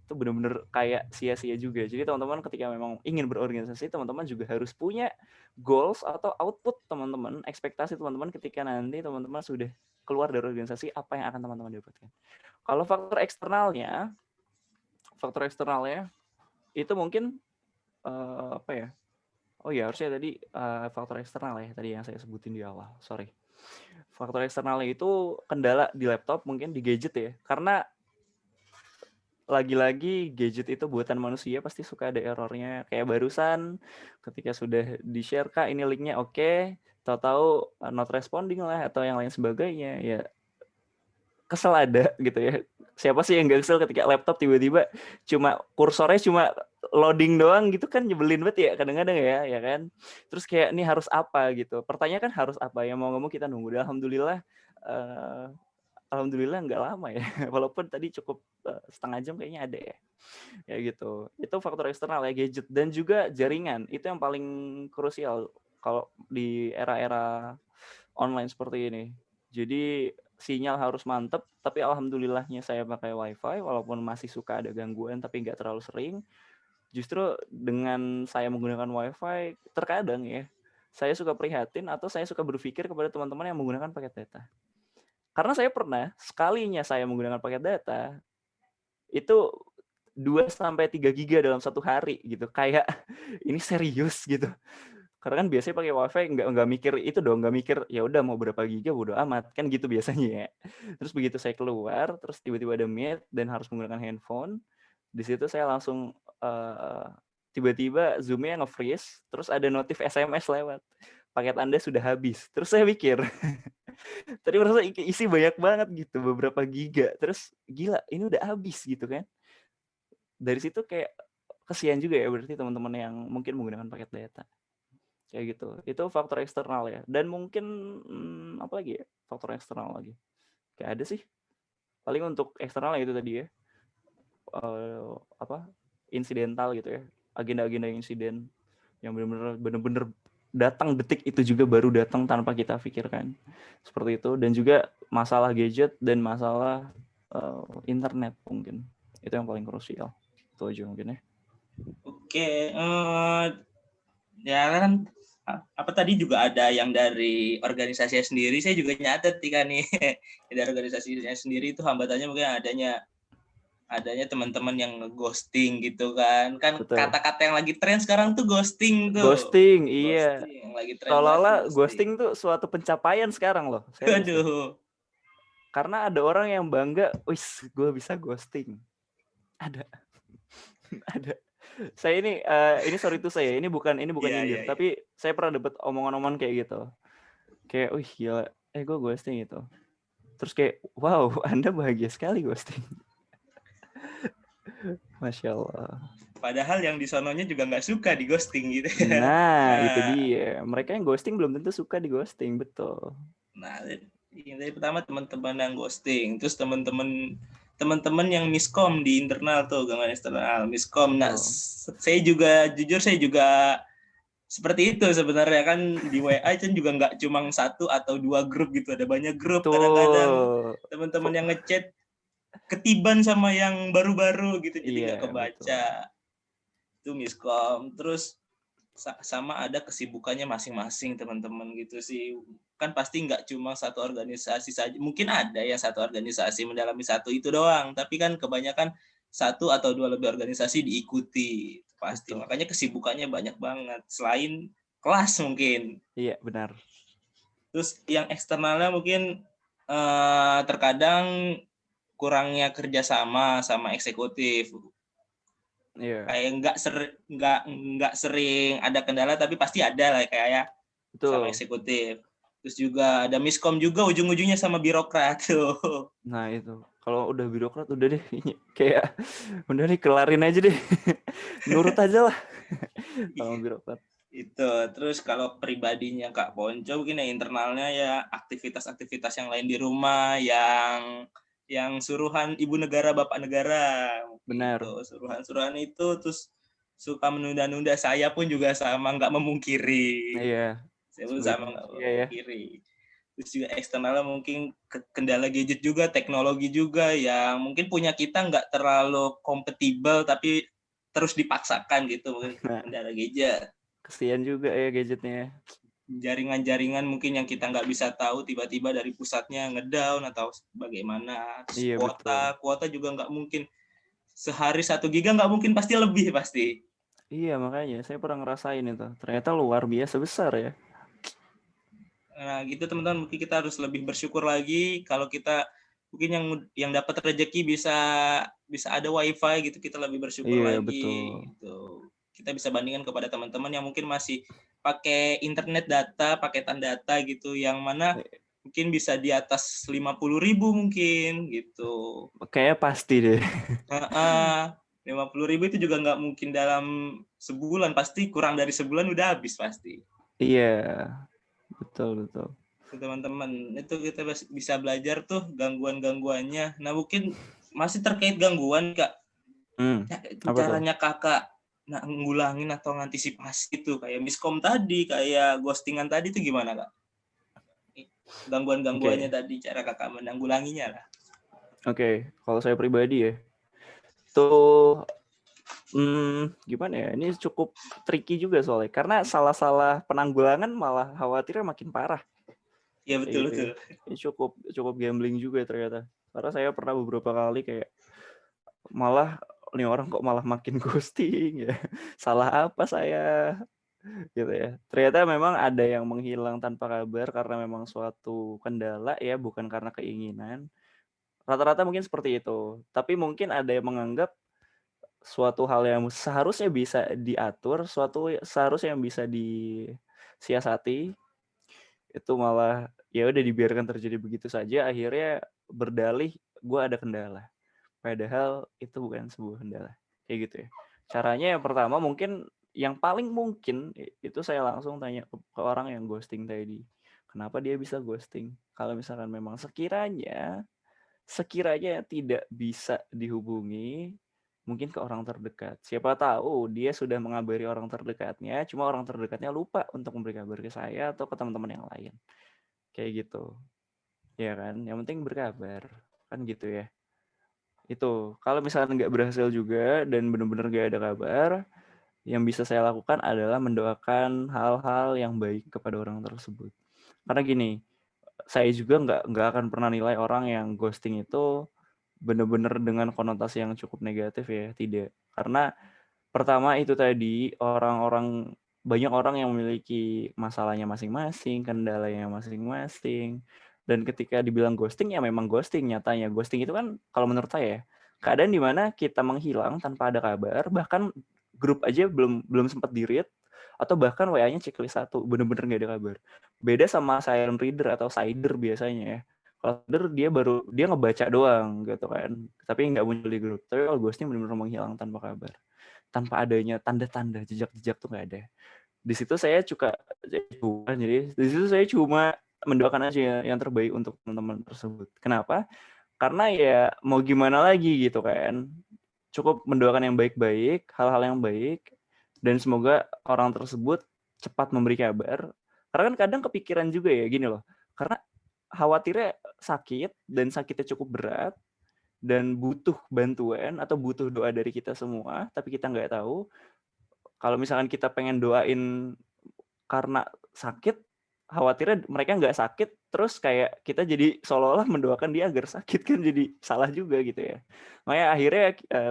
Speaker 2: Itu benar-benar kayak sia-sia juga. Jadi teman-teman ketika memang ingin berorganisasi, teman-teman juga harus punya goals atau output teman-teman, ekspektasi teman-teman ketika nanti teman-teman sudah keluar dari organisasi, apa yang akan teman-teman dapatkan. Kalau faktor eksternalnya itu mungkin apa ya? Oh ya, harusnya tadi faktor eksternal ya, tadi yang saya sebutin di awal. Sorry. Faktor eksternalnya itu kendala di laptop, mungkin di gadget ya. Karena lagi-lagi gadget itu buatan manusia, pasti suka ada errornya. Kayak barusan ketika sudah di-share, Kak, ini linknya oke, tahu-tahu not responding lah atau yang lain sebagainya. Ya kesel ada gitu ya. Siapa sih yang gak kesel ketika laptop tiba-tiba cuma kursornya cuma loading doang gitu kan, nyebelin banget ya kadang-kadang ya kan. Terus kayak ini harus apa gitu. Pertanyaan kan harus apa ya, mau ngomong kita nunggu. Dan alhamdulillah nggak lama ya. Walaupun tadi cukup setengah jam kayaknya ada ya. Kayak gitu. Itu faktor eksternal ya, gadget dan juga jaringan. Itu yang paling krusial kalau di era-era online seperti ini. Jadi sinyal harus mantep, tapi alhamdulillahnya saya pakai wifi, walaupun masih suka ada gangguan, tapi nggak terlalu sering. Justru dengan saya menggunakan wifi, terkadang ya, saya suka prihatin atau saya suka berpikir kepada teman-teman yang menggunakan paket data. Karena saya pernah, sekalinya saya menggunakan paket data, itu 2-3 giga dalam satu hari gitu. Kayak ini serius gitu. Karena kan biasanya pakai wifi nggak mikir itu dong, nggak mikir ya udah mau berapa giga bodo amat kan gitu biasanya ya. Terus begitu saya keluar, terus tiba-tiba ada meet dan harus menggunakan handphone, di situ saya langsung tiba-tiba Zoom-nya nge-freeze, terus ada notif SMS lewat, paket Anda sudah habis. Terus saya mikir, tadi merasa isi banyak banget gitu, beberapa giga, terus gila ini udah habis gitu kan. Dari situ kayak kesian juga ya berarti teman-teman yang mungkin menggunakan paket data. Kayak gitu. Itu faktor eksternal ya. Dan mungkin apa lagi ya? Faktor eksternal lagi. Kayak ada sih. Paling untuk eksternal itu tadi ya. Insidental gitu ya. Agenda-agenda insiden yang benar-benar datang detik itu juga baru datang tanpa kita pikirkan. Seperti itu. Dan juga masalah gadget dan masalah internet mungkin. Itu yang paling krusial. Itu aja mungkin ya.
Speaker 3: Oke. Ya kan apa tadi juga ada yang dari organisasinya sendiri, saya juga nyatet nih dari organisasinya sendiri itu hambatannya mungkin adanya teman-teman yang ghosting gitu kan.
Speaker 2: Betul.
Speaker 3: Kata-kata yang lagi tren sekarang tuh ghosting tuh.
Speaker 2: Ghosting, iya.
Speaker 3: Yang lagi tren
Speaker 2: seolah-olah ghosting tuh suatu pencapaian sekarang loh.
Speaker 3: Aduh.
Speaker 2: Karena ada orang yang bangga, wis gue bisa ghosting. Ada. Saya ini sorry tuh saya, ini bukan nyindir, tapi saya pernah dapat omongan-omongan kayak gitu. Kayak, wih gila, gue ghosting gitu. Terus kayak, wow, Anda bahagia sekali ghosting. Masya Allah.
Speaker 3: Padahal yang di sononya juga nggak suka di ghosting gitu.
Speaker 2: Nah, itu dia. Mereka yang ghosting belum tentu suka di ghosting, betul.
Speaker 3: Nah, dari pertama teman-teman yang ghosting, terus teman-teman yang miskom di internal tuh, gangguan eksternal, miskom. Nah, saya juga seperti itu sebenarnya kan di WA kan juga nggak cuma 1 atau 2 grup gitu, ada banyak grup. Kadang-kadang
Speaker 2: Betul.
Speaker 3: teman-teman yang ngechat ketiban sama yang baru-baru gitu, jadi
Speaker 2: Iya,
Speaker 3: nggak
Speaker 2: betul.
Speaker 3: kebaca. Itu miskom. Terus sama ada kesibukannya masing-masing teman-teman gitu sih. Kan pasti nggak cuma satu organisasi saja. Mungkin ada ya satu organisasi mendalami satu itu doang, tapi kan kebanyakan 1 atau 2 lebih organisasi diikuti. Pasti.
Speaker 2: Betul.
Speaker 3: Makanya kesibukannya banyak banget. Selain kelas mungkin.
Speaker 2: Iya, benar.
Speaker 3: Terus yang eksternalnya mungkin terkadang kurangnya kerjasama sama eksekutif.
Speaker 2: Iya,
Speaker 3: Kayak nggak sering ada kendala, tapi pasti ada lah kayak ya sama
Speaker 2: betul.
Speaker 3: eksekutif. Terus juga ada miskom juga ujung-ujungnya sama birokrat tuh.
Speaker 2: Nah, itu. Kalau udah birokrat udah deh kayak udah nih kelarin aja deh. Nurut aja lah sama birokrat.
Speaker 3: Itu. Terus kalau pribadinya Kak Ponco mungkin ya internalnya ya aktivitas-aktivitas yang lain di rumah yang suruhan ibu negara bapak negara
Speaker 2: Benar.
Speaker 3: gitu. Suruhan-suruhan itu terus suka menunda-nunda, saya pun juga sama nggak memungkiri.
Speaker 2: Iya.
Speaker 3: Saya pun
Speaker 2: Sebagai
Speaker 3: sama nggak
Speaker 2: manusia ya.
Speaker 3: memungkiri. Terus juga eksternalnya mungkin kendala gadget juga, teknologi juga yang mungkin punya kita nggak terlalu kompatibel tapi terus dipaksakan gitu mungkin
Speaker 2: Nah,
Speaker 3: kendala gadget.
Speaker 2: kesian juga ya gadgetnya.
Speaker 3: Jaringan-jaringan mungkin yang kita nggak bisa tahu tiba-tiba dari pusatnya ngedown atau bagaimana. Terus
Speaker 2: Iya, betul.
Speaker 3: kuota juga nggak mungkin sehari 1 giga, nggak mungkin, pasti lebih pasti.
Speaker 2: Iya, makanya saya pernah ngerasain itu. Ternyata luar biasa besar ya.
Speaker 3: Nah, gitu teman-teman, mungkin kita harus lebih bersyukur lagi kalau kita mungkin yang dapat rezeki bisa ada wifi gitu, kita lebih bersyukur
Speaker 2: Iya, betul.
Speaker 3: lagi gitu. Kita bisa bandingkan kepada teman-teman yang mungkin masih pakai internet data, paketan data gitu, yang mana mungkin bisa di atas 50.000 mungkin gitu.
Speaker 2: Kayaknya pasti deh.
Speaker 3: 50.000 itu juga nggak mungkin dalam sebulan, pasti kurang dari sebulan udah habis pasti.
Speaker 2: Iya, betul.
Speaker 3: Teman-teman, itu kita bisa belajar tuh gangguan-gangguannya. Nah, mungkin masih terkait gangguan, Kak.
Speaker 2: Apa tuh?
Speaker 3: Caranya Kakak ngulangin atau ngantisipasi itu kayak miskom tadi, kayak ghostingan tadi itu gimana, Kak? Gangguan-gangguannya tadi, cara Kakak menanggulanginya lah.
Speaker 2: Oke, kalau saya pribadi ya, itu gimana ya? Ini cukup tricky juga soalnya, karena salah-salah penanggulangan malah khawatirnya makin parah.
Speaker 3: Iya, betul.
Speaker 2: Gitu ya. Ini cukup gambling juga ternyata. Karena saya pernah beberapa kali kayak malah nih orang kok malah makin ghosting ya. Salah apa saya? Gitu ya. Ternyata memang ada yang menghilang tanpa kabar karena memang suatu kendala ya, bukan karena keinginan. Rata-rata mungkin seperti itu. Tapi mungkin ada yang menganggap suatu hal yang seharusnya bisa diatur, seharusnya yang bisa disiasati, itu malah ya udah dibiarkan terjadi begitu saja, akhirnya berdalih gue ada kendala. Padahal itu bukan sebuah kendala. Kayak gitu ya. Caranya yang pertama mungkin yang paling mungkin itu saya langsung tanya ke orang yang ghosting tadi. Kenapa dia bisa ghosting? Kalau misalkan memang sekiranya tidak bisa dihubungi, mungkin ke orang terdekat. Siapa tahu dia sudah mengabari orang terdekatnya, cuma orang terdekatnya lupa untuk memberi kabar ke saya atau ke teman-teman yang lain. Kayak gitu. Ya kan? Yang penting berkabar. Kan gitu ya. Itu. Kalau misalnya nggak berhasil juga dan benar-benar nggak ada kabar, yang bisa saya lakukan adalah mendoakan hal-hal yang baik kepada orang tersebut. Karena gini, saya juga nggak akan pernah nilai orang yang ghosting itu benar-benar dengan konotasi yang cukup negatif ya, tidak. Karena pertama itu tadi banyak orang yang memiliki masalahnya masing-masing, kendalanya masing-masing. Dan ketika dibilang ghosting ya memang ghosting nyatanya. Ghosting itu kan kalau menurut saya keadaan di mana kita menghilang tanpa ada kabar, bahkan grup aja belum sempat di-read atau bahkan WA-nya checklist 1, benar-benar nggak ada kabar. Beda sama silent reader atau sider biasanya ya. Kalau sider dia ngebaca doang gitu kan, tapi nggak muncul di grup. Tapi kalau ghosting benar-benar menghilang tanpa kabar, tanpa adanya tanda-tanda jejak-jejak tuh nggak ada. Di situ saya cuma mendoakan aja yang terbaik untuk teman-teman tersebut. Kenapa? Karena ya mau gimana lagi gitu kan. Cukup mendoakan yang baik-baik, hal-hal yang baik, dan semoga orang tersebut cepat memberi kabar. Karena kan kadang kepikiran juga ya gini loh. Karena khawatirnya sakit dan sakitnya cukup berat dan butuh bantuan atau butuh doa dari kita semua, tapi kita nggak tahu. Kalau misalkan kita pengen doain karena sakit, khawatirnya mereka nggak sakit, terus kayak kita jadi seolah-olah mendoakan dia agar sakit, kan jadi salah juga gitu ya. Makanya akhirnya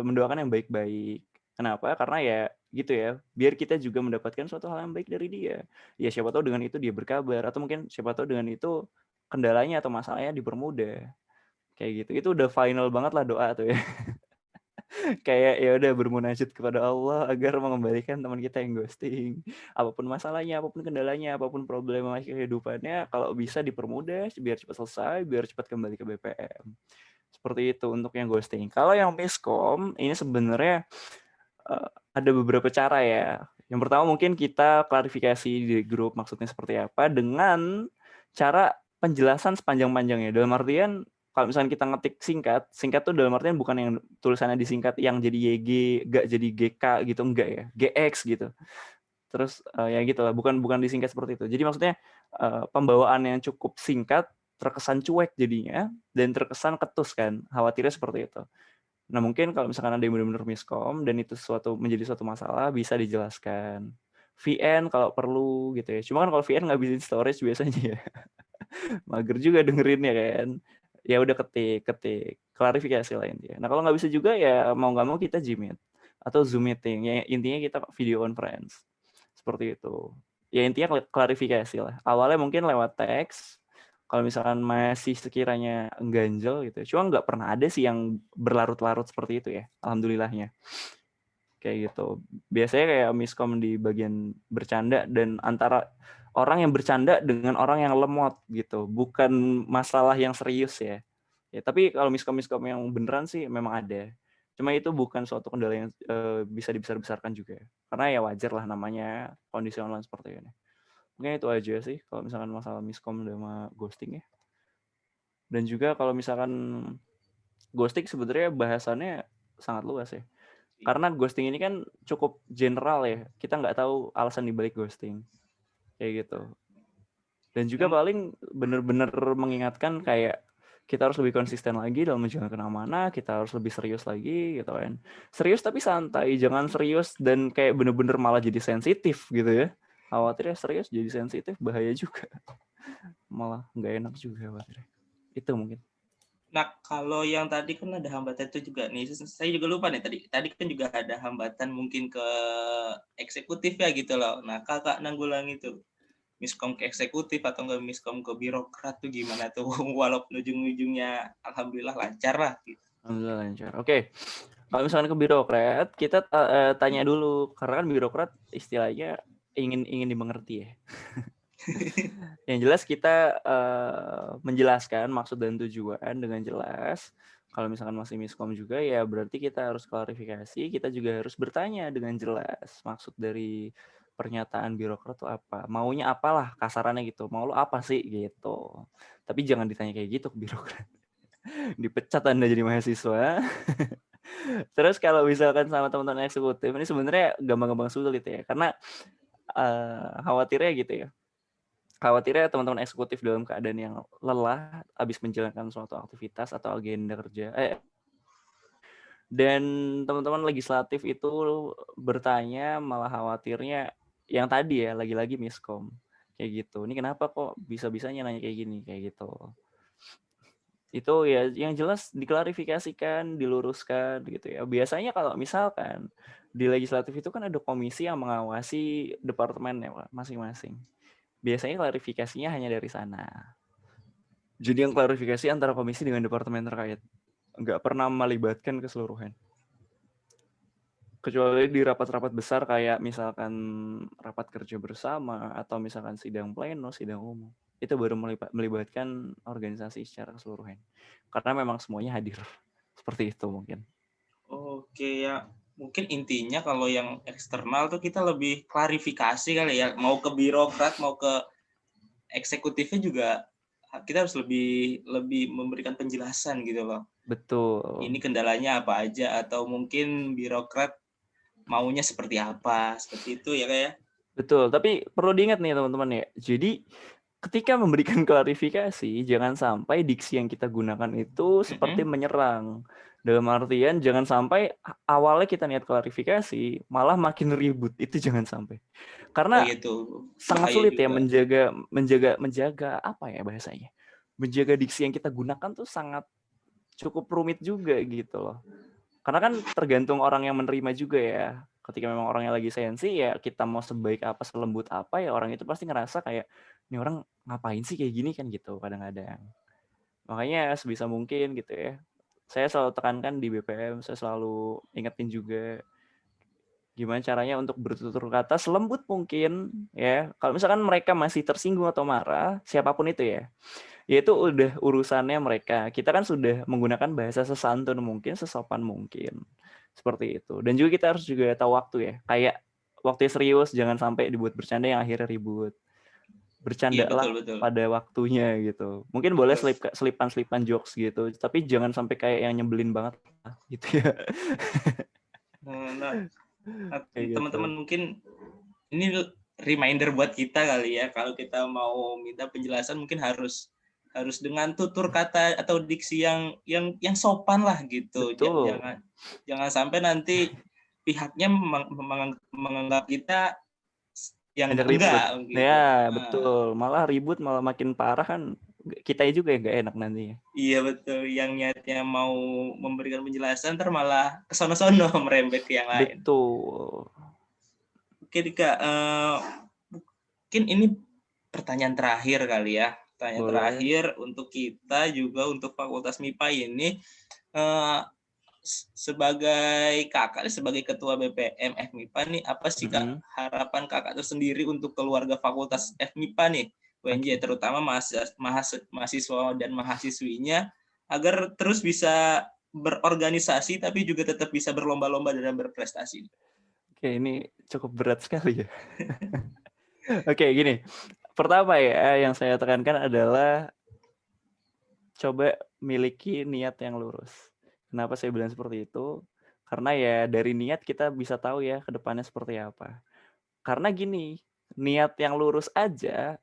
Speaker 2: mendoakan yang baik-baik. Kenapa? Karena ya gitu ya, biar kita juga mendapatkan suatu hal yang baik dari dia. Ya siapa tahu dengan itu dia berkabar, atau mungkin siapa tahu dengan itu kendalanya atau masalahnya dipermudah. Kayak gitu. Itu udah final banget lah doa tuh ya. Kayak ya udah bermunajat kepada Allah agar mengembalikan teman kita yang ghosting. Apapun masalahnya, apapun kendalanya, apapun problema kehidupannya, kalau bisa dipermudah biar cepat selesai, biar cepat kembali ke BPM. Seperti itu untuk yang ghosting. Kalau yang miskom, ini sebenarnya ada beberapa cara ya. Yang pertama mungkin kita klarifikasi di grup maksudnya seperti apa dengan cara penjelasan sepanjang-panjangnya. Dalam artian kalau misalnya kita ngetik singkat tuh dalam artian bukan yang tulisannya disingkat yang jadi YG, gak jadi GK gitu, enggak ya, GX gitu. Terus ya gitu lah, bukan disingkat seperti itu. Jadi maksudnya pembawaan yang cukup singkat terkesan cuek jadinya dan terkesan ketus kan, khawatirnya seperti itu. Nah mungkin kalau misalkan ada yang benar-benar miskom dan itu menjadi suatu masalah bisa dijelaskan. VN kalau perlu gitu ya. Cuma kan kalau VN nggak bisa storage biasanya ya. Mager juga dengerinnya kan. Ya udah ketik klarifikasi lah intinya. Nah kalau nggak bisa juga ya mau nggak mau kita Gmeet atau Zoom meeting. Ya intinya kita video conference seperti itu. Ya intinya klarifikasi lah. Awalnya mungkin lewat teks. Kalau misalkan masih sekiranya ganjel gitu. Cuma nggak pernah ada sih yang berlarut-larut seperti itu ya. Alhamdulillahnya. Kayak gitu. Biasanya kayak miskom di bagian bercanda dan antara orang yang bercanda dengan orang yang lemot gitu. Bukan masalah yang serius ya. Ya tapi kalau miskom yang beneran sih memang ada. Cuma itu bukan suatu kendala yang bisa dibesar-besarkan juga. Karena ya wajar lah namanya kondisi online seperti ini. Mungkin itu aja sih kalau misalkan masalah miskom sama ghosting ya. Dan juga kalau misalkan ghosting sebenarnya bahasannya sangat luas ya. Karena ghosting ini kan cukup general ya. Kita nggak tahu alasan dibalik ghosting. Kayak gitu. Dan juga paling benar-benar mengingatkan kayak kita harus lebih konsisten lagi dalam menjalankan amanah, kita harus lebih serius lagi gitu kan. Serius tapi santai, jangan serius dan kayak bener-bener malah jadi sensitif gitu ya. Khawatirnya serius jadi sensitif, bahaya juga. Malah nggak enak juga khawatirnya. Itu mungkin.
Speaker 3: Nah, kalau yang tadi kan ada hambatan itu juga nih, saya juga lupa nih tadi kan juga ada hambatan mungkin ke eksekutif ya gitu loh. Nah, kakak nanggulangi itu miskom ke eksekutif atau nggak miskom ke birokrat tuh gimana tuh? Walaupun ujung-ujungnya alhamdulillah lancar lah gitu.
Speaker 2: Alhamdulillah lancar. Oke. Kalau misalnya ke birokrat, kita tanya dulu karena kan birokrat istilahnya ingin dimengerti ya. Yang jelas kita menjelaskan maksud dan tujuan dengan jelas. Kalau misalkan masih miskom juga ya berarti kita harus klarifikasi, kita juga harus bertanya dengan jelas maksud dari pernyataan birokrat itu apa. Maunya apalah kasarannya gitu. Mau lu apa sih gitu. Tapi jangan ditanya kayak gitu ke birokrat. Dipecat Anda jadi mahasiswa. Terus kalau misalkan sama teman-teman eksekutif ini sebenarnya gampang-gampang sulit ya. Karena khawatirnya gitu ya. Khawatirnya teman-teman eksekutif dalam keadaan yang lelah habis menjalankan suatu aktivitas atau agenda kerja. Dan teman-teman legislatif itu bertanya malah khawatirnya yang tadi ya lagi-lagi miskom. Kayak gitu. Ini kenapa kok bisa-bisanya nanya kayak gini kayak gitu. Itu ya yang jelas diklarifikasikan, diluruskan gitu ya. Biasanya kalau misalkan di legislatif itu kan ada komisi yang mengawasi departemennya masing-masing. Biasanya klarifikasinya hanya dari sana. Jadi yang klarifikasi antara komisi dengan departemen terkait. Nggak pernah melibatkan keseluruhan. Kecuali di rapat-rapat besar kayak misalkan rapat kerja bersama atau misalkan sidang pleno, sidang umum. Itu baru melibatkan organisasi secara keseluruhan. Karena memang semuanya hadir. Seperti itu mungkin.
Speaker 3: Oke ya. Mungkin intinya kalau yang eksternal tuh kita lebih klarifikasi kali ya. Mau ke birokrat, mau ke eksekutifnya juga kita harus lebih memberikan penjelasan gitu loh.
Speaker 2: Betul.
Speaker 3: Ini kendalanya apa aja atau mungkin birokrat maunya seperti apa, seperti itu ya kayak.
Speaker 2: Betul, tapi perlu diingat nih teman-teman ya. Jadi ketika memberikan klarifikasi, jangan sampai diksi yang kita gunakan itu seperti menyerang. Dalam artian jangan sampai awalnya kita niat klarifikasi, malah makin ribut. Itu jangan sampai.
Speaker 3: Oh
Speaker 2: Karena
Speaker 3: gitu,
Speaker 2: sangat
Speaker 3: bahaya
Speaker 2: sulit ya
Speaker 3: juga.
Speaker 2: menjaga apa ya bahasanya? Menjaga diksi yang kita gunakan tuh sangat cukup rumit juga gitu loh. Karena kan tergantung orang yang menerima juga ya. Ketika memang orangnya lagi sensi ya kita mau sebaik apa, selembut apa ya orang itu pasti ngerasa kayak ini orang ngapain sih kayak gini kan gitu kadang-kadang. Makanya sebisa mungkin gitu ya. Saya selalu tekankan di BPM, saya selalu ingetin juga gimana caranya untuk bertutur kata selembut mungkin ya. Kalau misalkan mereka masih tersinggung atau marah, siapapun itu ya, itu udah urusannya mereka. Kita kan sudah menggunakan bahasa sesantun mungkin, sesopan mungkin. Seperti itu. Dan juga kita harus juga tahu waktu ya. Kayak waktu serius jangan sampai dibuat bercanda yang akhirnya ribut.
Speaker 3: Iya betul
Speaker 2: Bercandalah
Speaker 3: betul.
Speaker 2: pada waktunya gitu. Mungkin boleh selipan-selipan jokes gitu, tapi jangan sampai kayak yang nyebelin banget gitu ya.
Speaker 3: Nah,
Speaker 2: Kayak gitu.
Speaker 3: teman-teman mungkin ini reminder buat kita kali ya, kalau kita mau minta penjelasan mungkin harus dengan tutur kata atau diksi yang sopan lah gitu.
Speaker 2: Betul.
Speaker 3: Jangan sampai nanti pihaknya menganggap kita yang
Speaker 2: Banyak ribut.
Speaker 3: enggak gitu.
Speaker 2: Ya, betul. Malah ribut malah makin parah kan kita juga yang gak enak nantinya.
Speaker 3: Iya betul, yang niatnya mau memberikan penjelasan ntar malah kesono-sono merembet ke yang lain.
Speaker 2: Betul.
Speaker 3: Oke Dika, mungkin ini pertanyaan terakhir kali ya. Pertanyaan
Speaker 2: Boleh.
Speaker 3: terakhir untuk kita juga untuk Fakultas MIPA ini, sebagai kakak, sebagai ketua BPM FMIPA nih, apa sih Kak harapan kakak tersendiri untuk keluarga Fakultas FMIPA nih, UNJ, terutama mahasiswa dan mahasiswinya, agar terus bisa berorganisasi tapi juga tetap bisa berlomba-lomba dalam berprestasi.
Speaker 2: Oke, ini cukup berat sekali ya. Oke, gini. Pertama ya, yang saya tekankan adalah coba miliki niat yang lurus. Kenapa saya bilang seperti itu? Karena ya dari niat kita bisa tahu ya ke depannya seperti apa. Karena gini, niat yang lurus aja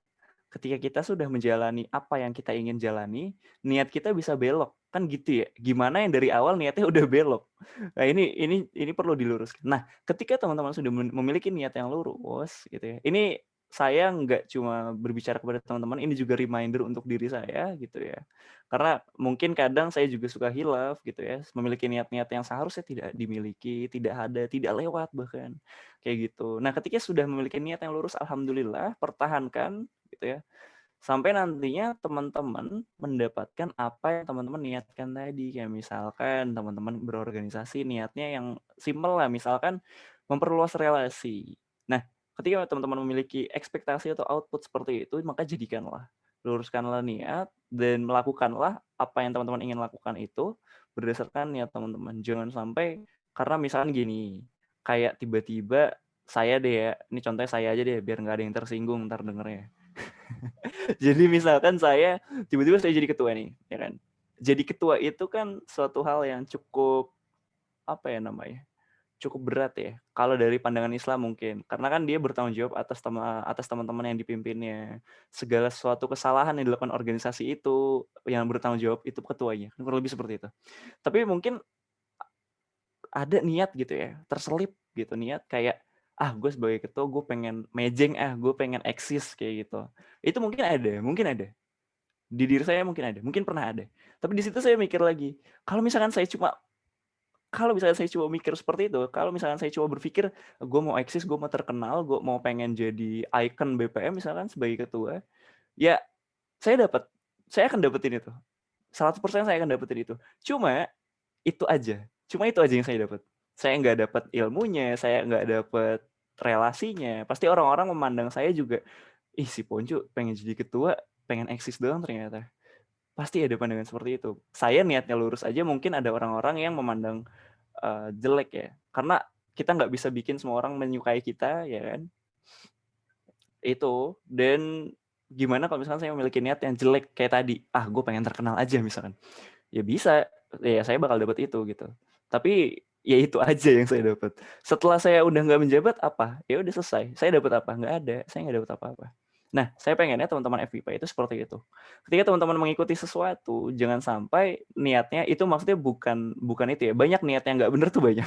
Speaker 2: ketika kita sudah menjalani apa yang kita ingin jalani, niat kita bisa belok. Kan gitu ya. Gimana yang dari awal niatnya udah belok. Nah, ini perlu diluruskan. Nah, ketika teman-teman sudah memiliki niat yang lurus gitu ya. Ini saya nggak cuma berbicara kepada teman-teman, ini juga reminder untuk diri saya gitu ya. Karena mungkin kadang saya juga suka hilaf gitu ya, memiliki niat-niat yang seharusnya tidak dimiliki, tidak ada, tidak lewat bahkan kayak gitu. Nah, ketika sudah memiliki niat yang lurus, alhamdulillah, pertahankan gitu ya. Sampai nantinya teman-teman mendapatkan apa yang teman-teman niatkan tadi. Kayak misalkan teman-teman berorganisasi niatnya yang simpel lah, misalkan memperluas relasi. Nah, ketika teman-teman memiliki ekspektasi atau output seperti itu, maka jadikanlah, luruskanlah niat dan melakukanlah apa yang teman-teman ingin lakukan itu berdasarkan niat teman-teman. Jangan sampai karena misalkan gini, kayak tiba-tiba saya deh ya, ini contohnya saya aja deh biar nggak ada yang tersinggung ntar dengernya. Jadi misalkan saya tiba-tiba saya jadi ketua nih, ya kan? Jadi ketua itu kan suatu hal yang cukup apa ya namanya? Cukup berat ya. Kalau dari pandangan Islam mungkin, karena kan dia bertanggung jawab atas teman-teman yang dipimpinnya. Segala suatu kesalahan yang dilakukan organisasi itu yang bertanggung jawab itu ketuanya. Kurang lebih seperti itu. Tapi mungkin ada niat gitu ya, terselip gitu niat kayak gue sebagai ketua gue pengen mejeng, gue pengen eksis kayak gitu. Itu mungkin ada. Di diri saya mungkin ada, mungkin pernah ada. Tapi di situ saya mikir lagi, kalau misalkan saya cuma mikir seperti itu, kalau misalkan saya cuma berpikir gue mau eksis, gue mau terkenal, gue mau pengen jadi icon BPM misalkan sebagai ketua, ya saya akan dapetin itu. 100% saya akan dapetin itu. Cuma itu aja yang saya dapat. Saya nggak dapat ilmunya, saya nggak dapat relasinya. Pasti orang-orang memandang saya juga, ih si Ponco pengen jadi ketua, pengen eksis doang ternyata. Pasti ada pandangan seperti itu. Saya niatnya lurus aja, mungkin ada orang-orang yang memandang jelek ya. Karena kita nggak bisa bikin semua orang menyukai kita, ya kan? Itu. Dan gimana kalau misalkan saya memiliki niat yang jelek kayak tadi, gue pengen terkenal aja misalkan. Ya bisa, ya saya bakal dapat itu gitu. Tapi ya itu aja yang saya dapat. Setelah saya udah nggak menjabat apa? Ya udah selesai. Saya dapat apa? Nggak ada. Saya nggak dapat apa-apa. Nah, saya pengennya teman-teman FIPA itu seperti itu. Ketika teman-teman mengikuti sesuatu, jangan sampai niatnya itu maksudnya bukan itu ya. Banyak niat yang nggak bener tuh banyak.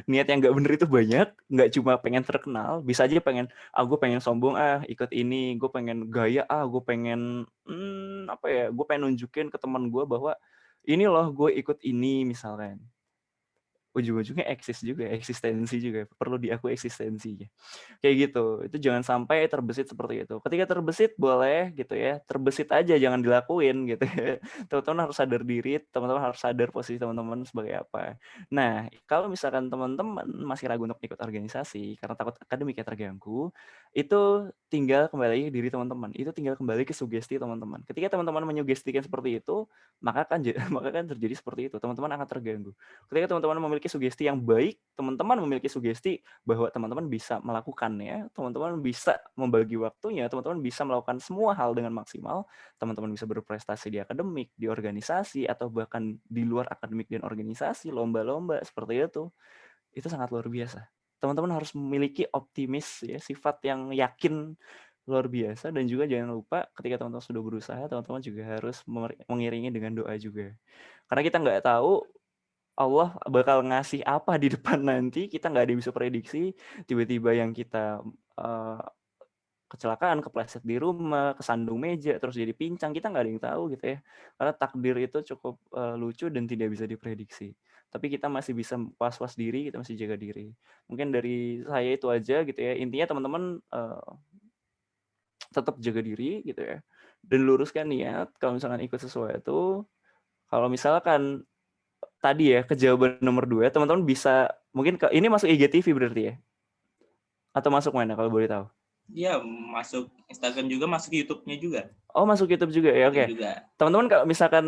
Speaker 2: Niat yang nggak bener itu banyak. Nggak cuma pengen terkenal. Bisa aja pengen, gue pengen sombong ikut ini. Gue pengen gaya gue pengen apa ya? Gue pengen nunjukin ke teman gue bahwa ini loh gue ikut ini misalkan. Ujung-ujungnya eksistensi juga perlu diakui eksistensinya kayak gitu. Itu jangan sampai terbesit seperti itu. Ketika terbesit boleh gitu ya, terbesit aja, jangan dilakuin gitu ya. Teman-teman harus sadar diri, teman-teman harus sadar posisi teman-teman sebagai apa. Nah, kalau misalkan teman-teman masih ragu untuk ikut organisasi karena takut akademiknya terganggu, itu tinggal kembali diri teman-teman, itu tinggal kembali ke sugesti teman-teman. Ketika teman-teman menyugestikan seperti itu, maka kan terjadi seperti itu, teman-teman akan terganggu. Ketika teman-teman memiliki sugesti yang baik, teman-teman memiliki sugesti bahwa teman-teman bisa melakukannya, teman-teman bisa membagi waktunya, teman-teman bisa melakukan semua hal dengan maksimal, teman-teman bisa berprestasi di akademik, di organisasi, atau bahkan di luar akademik dan organisasi, lomba-lomba, seperti itu sangat luar biasa. Teman-teman harus memiliki optimis ya, sifat yang yakin luar biasa, dan juga jangan lupa ketika teman-teman sudah berusaha, teman-teman juga harus mengiringi dengan doa juga. Karena kita nggak tahu Allah bakal ngasih apa di depan nanti, kita nggak ada yang bisa prediksi. Tiba-tiba yang kita kecelakaan, kepleset di rumah, kesandung meja, terus jadi pincang, kita nggak ada yang tahu gitu ya. Karena takdir itu cukup lucu dan tidak bisa diprediksi. Tapi kita masih bisa was-was diri, kita masih jaga diri. Mungkin dari saya itu aja gitu ya. Intinya teman-teman tetap jaga diri gitu ya. Dan luruskan niat kalau misalkan ikut sesuatu. Kalau misalkan tadi ya, ke jawaban nomor 2, teman-teman bisa, mungkin ini masuk IGTV berarti ya? Atau masuk mana kalau boleh tahu?
Speaker 3: Iya, masuk Instagram juga, masuk YouTube-nya juga.
Speaker 2: Oh, masuk YouTube juga ya, oke. Teman-teman kalau misalkan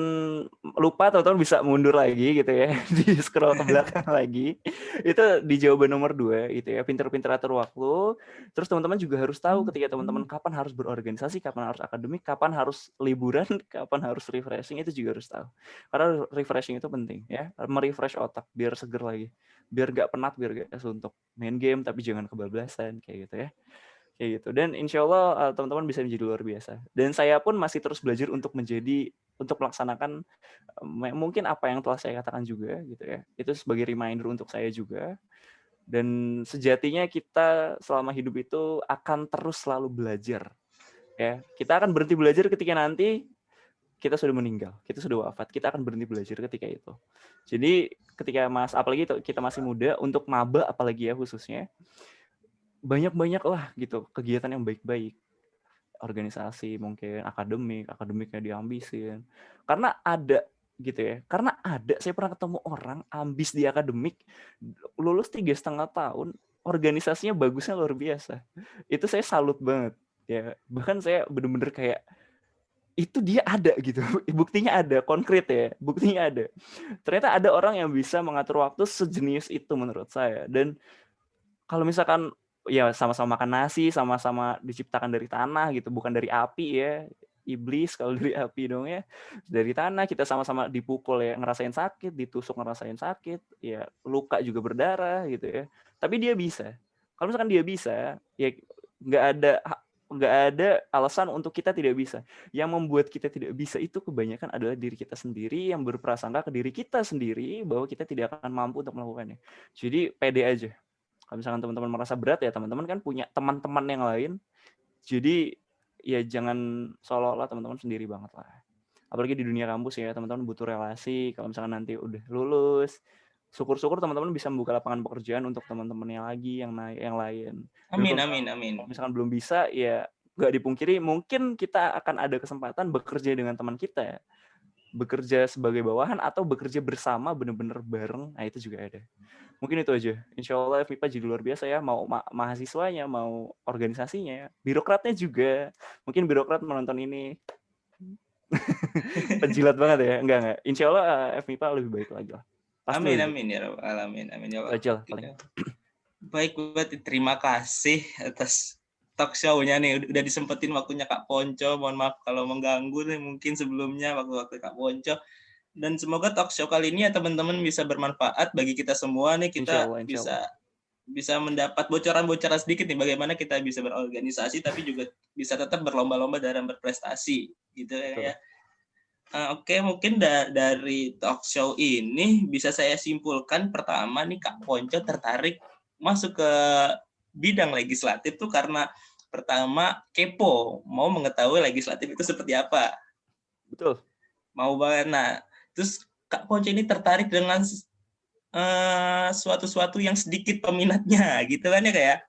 Speaker 2: lupa, teman-teman bisa mundur lagi gitu ya, di scroll ke belakang lagi. Itu di jawaban nomor 2 gitu ya, pinter-pinter atur waktu. Terus teman-teman juga harus tahu ketika teman-teman kapan harus berorganisasi, kapan harus akademik, kapan harus liburan, kapan harus refreshing, itu juga harus tahu. Karena refreshing itu penting ya, merefresh otak biar seger lagi. Biar gak penat, biar gak suntuk. Main game tapi jangan kebablasan kayak gitu ya. Kayak gitu. Dan insya Allah teman-teman bisa menjadi luar biasa. Dan saya pun masih terus belajar untuk melaksanakan mungkin apa yang telah saya katakan juga gitu ya. Itu sebagai reminder untuk saya juga. Dan sejatinya kita selama hidup itu akan terus selalu belajar. Ya, kita akan berhenti belajar ketika nanti kita sudah meninggal, kita sudah wafat, kita akan berhenti belajar ketika itu. Jadi ketika apalagi kita masih muda, untuk maba apalagi ya khususnya, banyak-banyak lah gitu kegiatan yang baik-baik, organisasi mungkin akademiknya diambisin, karena ada gitu ya, karena ada, saya pernah ketemu orang ambis di akademik, lulus 3,5 tahun, organisasinya bagusnya luar biasa. Itu saya salut banget ya, bahkan saya bener-bener kayak itu dia ada gitu, buktinya ada, konkret ya, buktinya ada. Ternyata ada orang yang bisa mengatur waktu sejenius itu menurut saya. Dan kalau misalkan ya sama-sama makan nasi, sama-sama diciptakan dari tanah gitu, bukan dari api ya. Iblis kalau dari api dong ya. Dari tanah, kita sama-sama dipukul ya, ngerasain sakit, ditusuk ngerasain sakit, ya luka juga berdarah gitu ya. Tapi dia bisa. Kalau misalkan dia bisa, ya nggak ada alasan untuk kita tidak bisa. Yang membuat kita tidak bisa itu kebanyakan adalah diri kita sendiri yang berprasangka ke diri kita sendiri bahwa kita tidak akan mampu untuk melakukannya. Jadi pede aja. Kalau misalkan teman-teman merasa berat ya teman-teman kan punya teman-teman yang lain. Jadi ya jangan seolah-olah teman-teman sendiri banget lah. Apalagi di dunia kampus ya, teman-teman butuh relasi. Kalau misalkan nanti udah lulus, syukur-syukur teman-teman bisa membuka lapangan pekerjaan untuk teman-temannya lagi yang lain.
Speaker 3: Amin.
Speaker 2: Kalau misalkan belum bisa ya nggak dipungkiri mungkin kita akan ada kesempatan bekerja dengan teman kita, bekerja sebagai bawahan atau bekerja bersama benar-benar bareng. Nah itu juga ada. Mungkin itu aja. Insya Allah FMIPA jadi luar biasa ya. Mau mahasiswanya, mau organisasinya, birokratnya juga. Mungkin birokrat menonton ini penjilat banget ya. Enggak. Insya Allah FMIPA lebih baik lagi lah.
Speaker 3: Pasti amin ya Rabbal alamin. Amin ya Allah. Baik, berarti terima kasih atas talk show-nya nih. Udah disempetin waktunya Kak Ponco. Mohon maaf kalau mengganggu nih mungkin sebelumnya waktu Kak Ponco. Dan semoga talk show kali ini ya teman-teman bisa bermanfaat bagi kita semua nih.
Speaker 2: Insya
Speaker 3: Kita
Speaker 2: Allah, insya Allah.
Speaker 3: bisa mendapat bocoran-bocoran sedikit nih bagaimana kita bisa berorganisasi tapi juga bisa tetap berlomba-lomba dalam berprestasi gitu
Speaker 2: Betul.
Speaker 3: ya. Oke, mungkin dari talk show ini bisa saya simpulkan pertama nih Kak Ponco tertarik masuk ke bidang legislatif tuh karena pertama kepo, mau mengetahui legislatif itu seperti apa.
Speaker 2: Betul.
Speaker 3: Mau banget. Nah, terus Kak Ponco ini tertarik dengan suatu yang sedikit peminatnya gitu kan ya kayak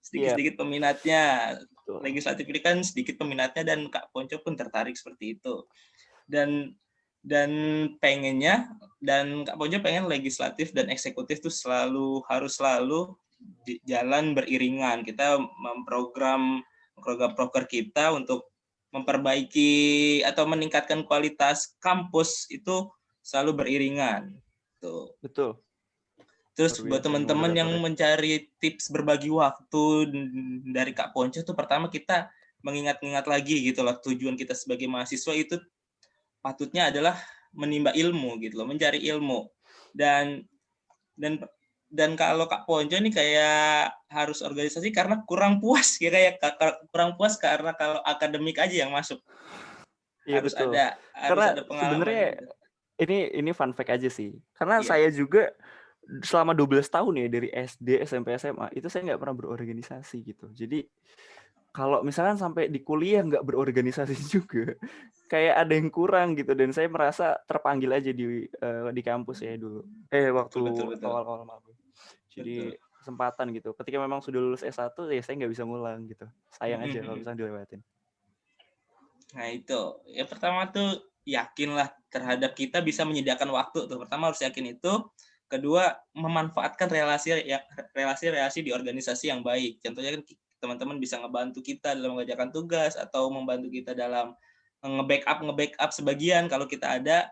Speaker 3: sedikit peminatnya.
Speaker 2: Betul.
Speaker 3: Legislatif ini kan sedikit peminatnya dan Kak Ponco pun tertarik seperti itu. Dan Kak Ponco pengen legislatif dan eksekutif itu harus selalu jalan beriringan. Kita memprogram proker kita untuk memperbaiki atau meningkatkan kualitas kampus itu selalu beriringan. Tuh.
Speaker 2: Betul.
Speaker 3: Terus buat teman-teman yang mencari tips berbagi waktu dari Kak Ponco itu pertama kita mengingat-ingat lagi gitu loh, tujuan kita sebagai mahasiswa itu patutnya adalah menimba ilmu gitu loh, mencari ilmu. Dan kalau Kak Ponco ini kayak harus organisasi karena kurang puas karena kalau akademik aja yang masuk.
Speaker 2: Iya,
Speaker 3: harus
Speaker 2: betul.
Speaker 3: ada
Speaker 2: Karena
Speaker 3: pengalaman.
Speaker 2: Sebenarnya
Speaker 3: gitu.
Speaker 2: ini fun fact aja sih. Karena saya juga selama 12 tahun ya dari SD, SMP, SMA itu saya nggak pernah berorganisasi gitu. Jadi kalau misalkan sampai di kuliah nggak berorganisasi juga, kayak ada yang kurang gitu. Dan saya merasa terpanggil aja di kampus ya dulu. Waktu
Speaker 3: Betul.
Speaker 2: awal-awal magang. Jadi kesempatan gitu. Ketika memang sudah lulus S1 ya saya nggak bisa ngulang gitu. Sayang aja kalau misalnya dilewatin.
Speaker 3: Nah itu, yang pertama tuh yakinlah terhadap kita bisa menyediakan waktu tuh. Pertama harus yakin itu. Kedua, memanfaatkan relasi di organisasi yang baik. Contohnya kan teman-teman bisa ngebantu kita dalam mengerjakan tugas atau membantu kita dalam nge-backup sebagian kalau kita ada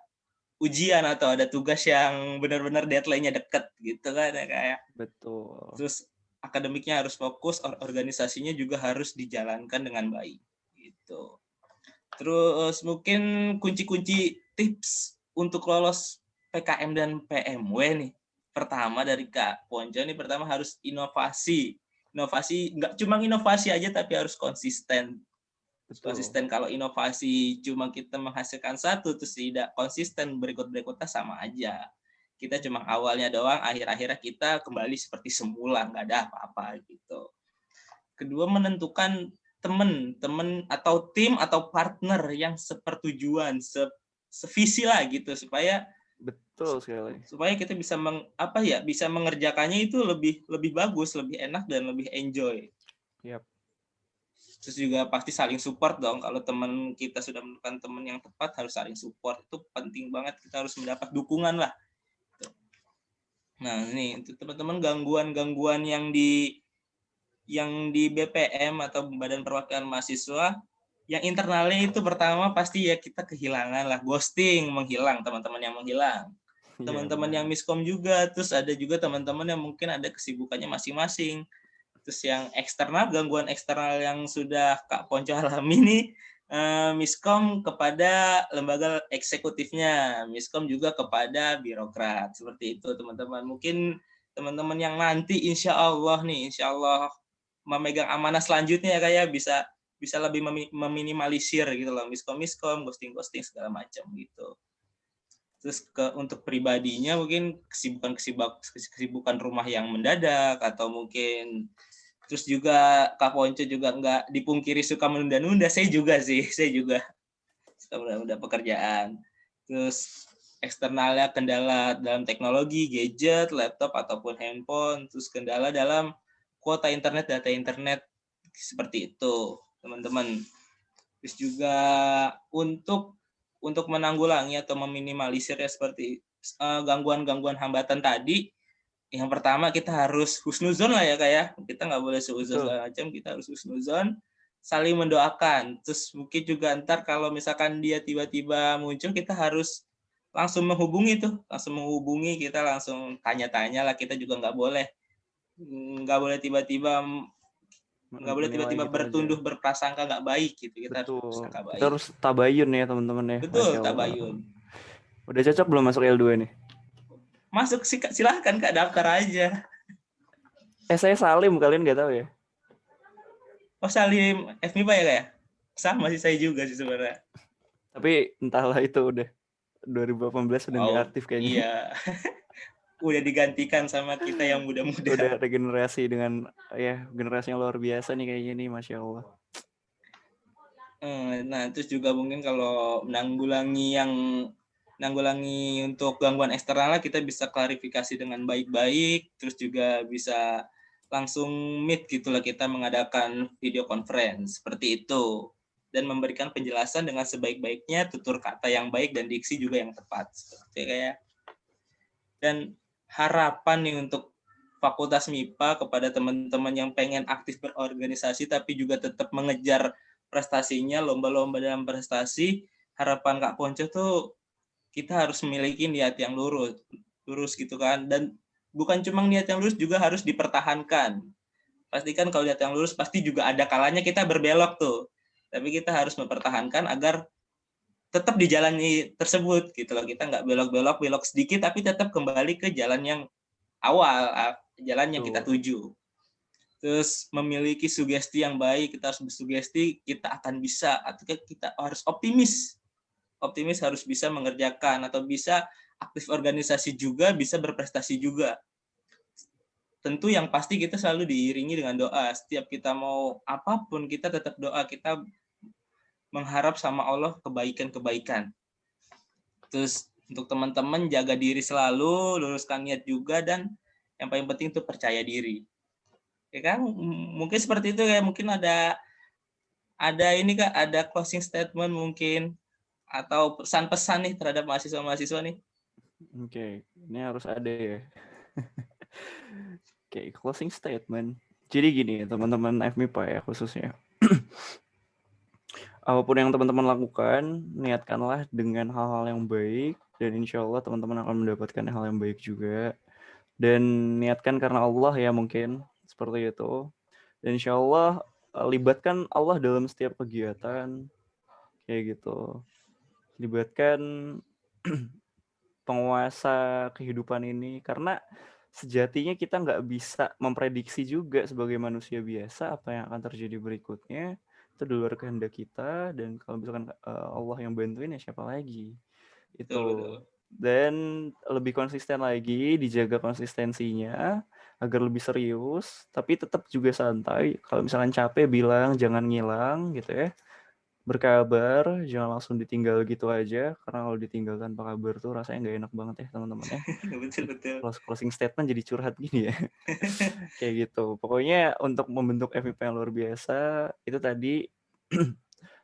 Speaker 3: ujian atau ada tugas yang benar-benar deadline-nya deket gitu kan ya kayak.
Speaker 2: Betul.
Speaker 3: Terus akademiknya harus fokus, organisasinya juga harus dijalankan dengan baik gitu. Terus mungkin kunci-kunci tips untuk lolos PKM dan PMW nih. Pertama dari Kak Ponco nih, pertama harus inovasi. Inovasi nggak cuma inovasi aja tapi harus konsisten.
Speaker 2: Betul.
Speaker 3: Konsisten. Kalau inovasi cuma kita menghasilkan satu terus tidak konsisten, berikutnya sama aja. Kita cuma awalnya doang, akhir-akhirnya kita kembali seperti semula, nggak ada apa-apa gitu. Kedua, menentukan teman atau tim atau partner yang sepertujuan, sevisi lah gitu supaya
Speaker 2: betul sekali.
Speaker 3: Supaya kita bisa bisa mengerjakannya itu lebih bagus, lebih enak dan lebih enjoy.
Speaker 2: Yep.
Speaker 3: Terus juga pasti saling support dong. Kalau teman kita sudah menemukan teman yang tepat harus saling support. Itu penting banget, kita harus mendapat dukungan lah. Nah, ini untuk teman-teman gangguan yang di BPM atau Badan Perwakilan Mahasiswa, yang internalnya itu pertama pasti ya kita kehilangan lah, ghosting, menghilang, teman-teman yang menghilang. Teman-teman yang miskom juga, terus ada juga teman-teman yang mungkin ada kesibukannya masing-masing. Terus yang eksternal, gangguan eksternal yang sudah Kak Ponco alami nih, miskom kepada lembaga eksekutifnya, miskom juga kepada birokrat. Seperti itu teman-teman. Mungkin teman-teman yang nanti insya Allah memegang amanah selanjutnya ya kayak bisa lebih meminimalisir gitu loh, miskom, ghosting segala macam gitu. Terus untuk pribadinya mungkin kesibukan rumah yang mendadak atau mungkin terus juga Kak Ponco juga nggak dipungkiri suka menunda-nunda, saya juga suka menunda pekerjaan. Terus eksternalnya kendala dalam teknologi, gadget, laptop ataupun handphone, terus kendala dalam kuota internet, data internet, seperti itu teman-teman. Terus juga untuk menanggulangi atau meminimalisir ya seperti gangguan hambatan tadi, yang pertama kita harus husnuzon lah ya kayak kita nggak boleh seuzon segala macam, kita harus husnuzon, saling mendoakan. Terus mungkin juga ntar kalau misalkan dia tiba-tiba muncul, kita harus langsung menghubungi, kita langsung tanya-tanya lah, kita juga nggak boleh tiba-tiba bertunduh aja, berprasangka nggak baik gitu. Kita harus prasangka baik.
Speaker 2: Kita harus tabayun ya teman-teman ya.
Speaker 3: Betul, tabayun.
Speaker 2: Udah cocok belum masuk L2 nih?
Speaker 3: Masuk sih Kak, silahkan Kak, daftar aja.
Speaker 2: Saya Salim, kalian nggak tahu ya?
Speaker 3: Oh Salim, FMIPA ya Kak ya? Sama sih saya juga sih sebenarnya.
Speaker 2: Tapi entahlah itu udah 2018 udah nggak aktif kayaknya.
Speaker 3: Iya. Udah digantikan sama kita yang muda-muda.
Speaker 2: Udah regenerasi dengan ya generasi yang luar biasa nih kayaknya nih, Masya Allah.
Speaker 3: Nah, terus juga mungkin kalau menanggulangi untuk gangguan eksternal kita bisa klarifikasi dengan baik-baik, terus juga bisa langsung meet gitulah, kita mengadakan video conference seperti itu dan memberikan penjelasan dengan sebaik-baiknya, tutur kata yang baik dan diksi juga yang tepat seperti kayak. Dan harapan nih untuk Fakultas MIPA kepada teman-teman yang pengen aktif berorganisasi tapi juga tetap mengejar prestasinya, lomba-lomba dalam prestasi, harapan Kak Ponco tuh kita harus memiliki niat yang lurus gitu kan, dan bukan cuma niat yang lurus, juga harus dipertahankan. Pastikan kalau niat yang lurus pasti juga ada kalanya kita berbelok tuh, tapi kita harus mempertahankan agar tetap di jalan tersebut gitu loh, kita nggak belok sedikit tapi tetap kembali ke jalan yang awal, jalan yang kita tuju. Terus memiliki sugesti yang baik, kita harus bersugesti kita akan bisa, atau kita harus optimis harus bisa mengerjakan atau bisa aktif organisasi juga, bisa berprestasi juga. Tentu yang pasti kita selalu diiringi dengan doa. Setiap kita mau apapun kita tetap doa, kita mengharap sama Allah kebaikan. Terus untuk teman-teman jaga diri selalu, luruskan niat juga, dan yang paling penting itu percaya diri. Ya kan, mungkin seperti itu ya. Mungkin ada ini Kak, ada closing statement mungkin atau pesan-pesan nih terhadap mahasiswa-mahasiswa nih.
Speaker 2: Oke, ini harus ada ya. Oke, closing statement. Jadi gini teman-teman FMIPA ya khususnya. Apapun yang teman-teman lakukan, niatkanlah dengan hal-hal yang baik, dan insya Allah teman-teman akan mendapatkan hal yang baik juga. Dan niatkan karena Allah ya, mungkin seperti itu. Dan insya Allah libatkan Allah dalam setiap kegiatan kayak gitu. Libatkan penguasa kehidupan ini, karena sejatinya kita nggak bisa memprediksi juga sebagai manusia biasa apa yang akan terjadi berikutnya. Itu di luar kehendak kita, dan kalau misalkan Allah yang bantuin ya siapa lagi itu.
Speaker 3: Betul.
Speaker 2: Dan lebih konsisten lagi, dijaga konsistensinya agar lebih serius, tapi tetap juga santai. Kalau misalkan capek bilang, jangan ngilang gitu ya. Berkabar, jangan langsung ditinggal gitu aja, karena kalau ditinggal tanpa kabar tuh rasanya nggak enak banget ya teman-teman ya.
Speaker 3: Betul.
Speaker 2: Closing statement jadi curhat gini ya. Kayak gitu. Pokoknya untuk membentuk FMIPA yang luar biasa, itu tadi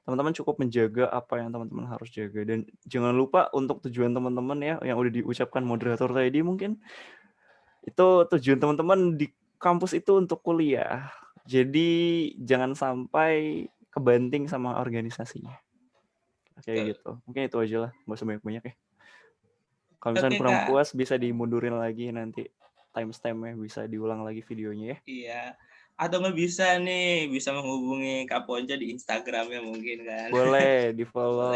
Speaker 2: teman-teman cukup menjaga apa yang teman-teman harus jaga. Dan jangan lupa untuk tujuan teman-teman ya, yang udah diucapkan moderator tadi mungkin. Itu tujuan teman-teman di kampus itu untuk kuliah. Jadi jangan sampai kebanting sama organisasinya. Kayak gitu. Mungkin itu aja lah, nggak usah banyak-banyak ya. Kalau misalnya kurang puas bisa dimundurin lagi, nanti timestamp-nya bisa diulang lagi videonya ya.
Speaker 3: Iya. Atau nggak bisa menghubungi Kak Ponco di Instagramnya mungkin kan.
Speaker 2: Boleh di follow,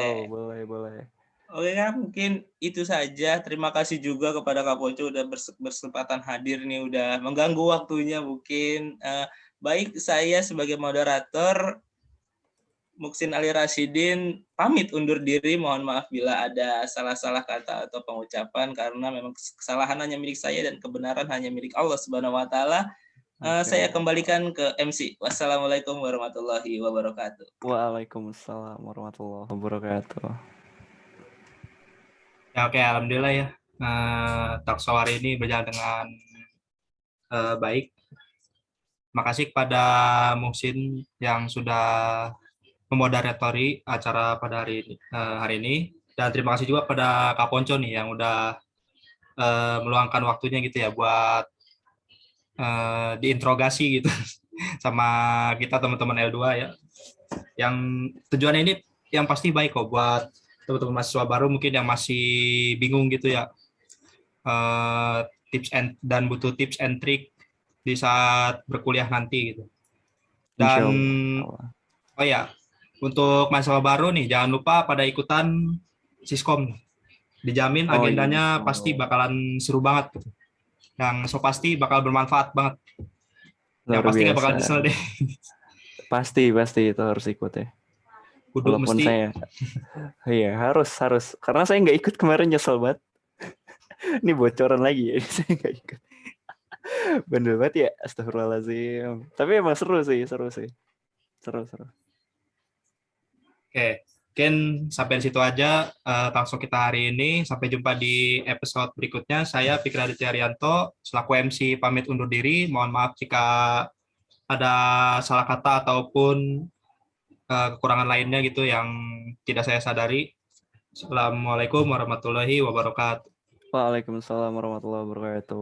Speaker 2: boleh.
Speaker 3: Oke Kak, mungkin itu saja. Terima kasih juga kepada Kak Ponco udah berkesempatan hadir nih, udah mengganggu waktunya mungkin. Baik, saya sebagai moderator Muksin Ali Rasidin pamit undur diri. Mohon maaf bila ada salah-salah kata atau pengucapan, karena memang kesalahan hanya milik saya dan kebenaran hanya milik Allah Subhanahu wa taala. Saya kembalikan ke MC. Wassalamualaikum warahmatullahi wabarakatuh.
Speaker 2: Waalaikumsalam warahmatullahi wabarakatuh.
Speaker 1: Ya, oke, alhamdulillah ya. Talkshow hari ini berjalan dengan baik. Makasih kepada Muhsin yang sudah memoderatori acara pada hari ini, dan terima kasih juga pada Kak Ponco nih yang udah meluangkan waktunya gitu ya buat diinterogasi gitu sama kita teman-teman L2 ya. Yang tujuannya ini yang pasti baik kok buat teman-teman mahasiswa baru mungkin yang masih bingung gitu ya, dan butuh tips and trick di saat berkuliah nanti gitu. Dan oh ya, untuk mahasiswa baru nih jangan lupa pada ikutan Siskom. Dijamin
Speaker 2: Oh
Speaker 1: agendanya
Speaker 2: gitu.
Speaker 1: pasti bakalan seru banget gitu. Yang so pasti bakal bermanfaat banget. Yang
Speaker 2: Luar
Speaker 1: pasti nggak bakal
Speaker 2: biasa.
Speaker 1: nyesel deh.
Speaker 2: Pasti itu harus ikut ya.
Speaker 1: Kudu
Speaker 2: Walaupun
Speaker 1: mesti.
Speaker 2: saya, iya harus. Karena saya nggak ikut kemarin, nyesel banget. Ini bocoran lagi ya, saya nggak ikut. Bener banget ya, astagfirullahaladzim. Tapi emang seru sih. Seru.
Speaker 1: Oke, mungkin sampai di situ aja langsung kita hari ini. Sampai jumpa di episode berikutnya. Saya Fikri Aditya Arianto, selaku MC pamit undur diri. Mohon maaf jika ada salah kata ataupun kekurangan lainnya gitu yang tidak saya sadari. Assalamualaikum warahmatullahi wabarakatuh.
Speaker 2: Waalaikumsalam warahmatullahi wabarakatuh.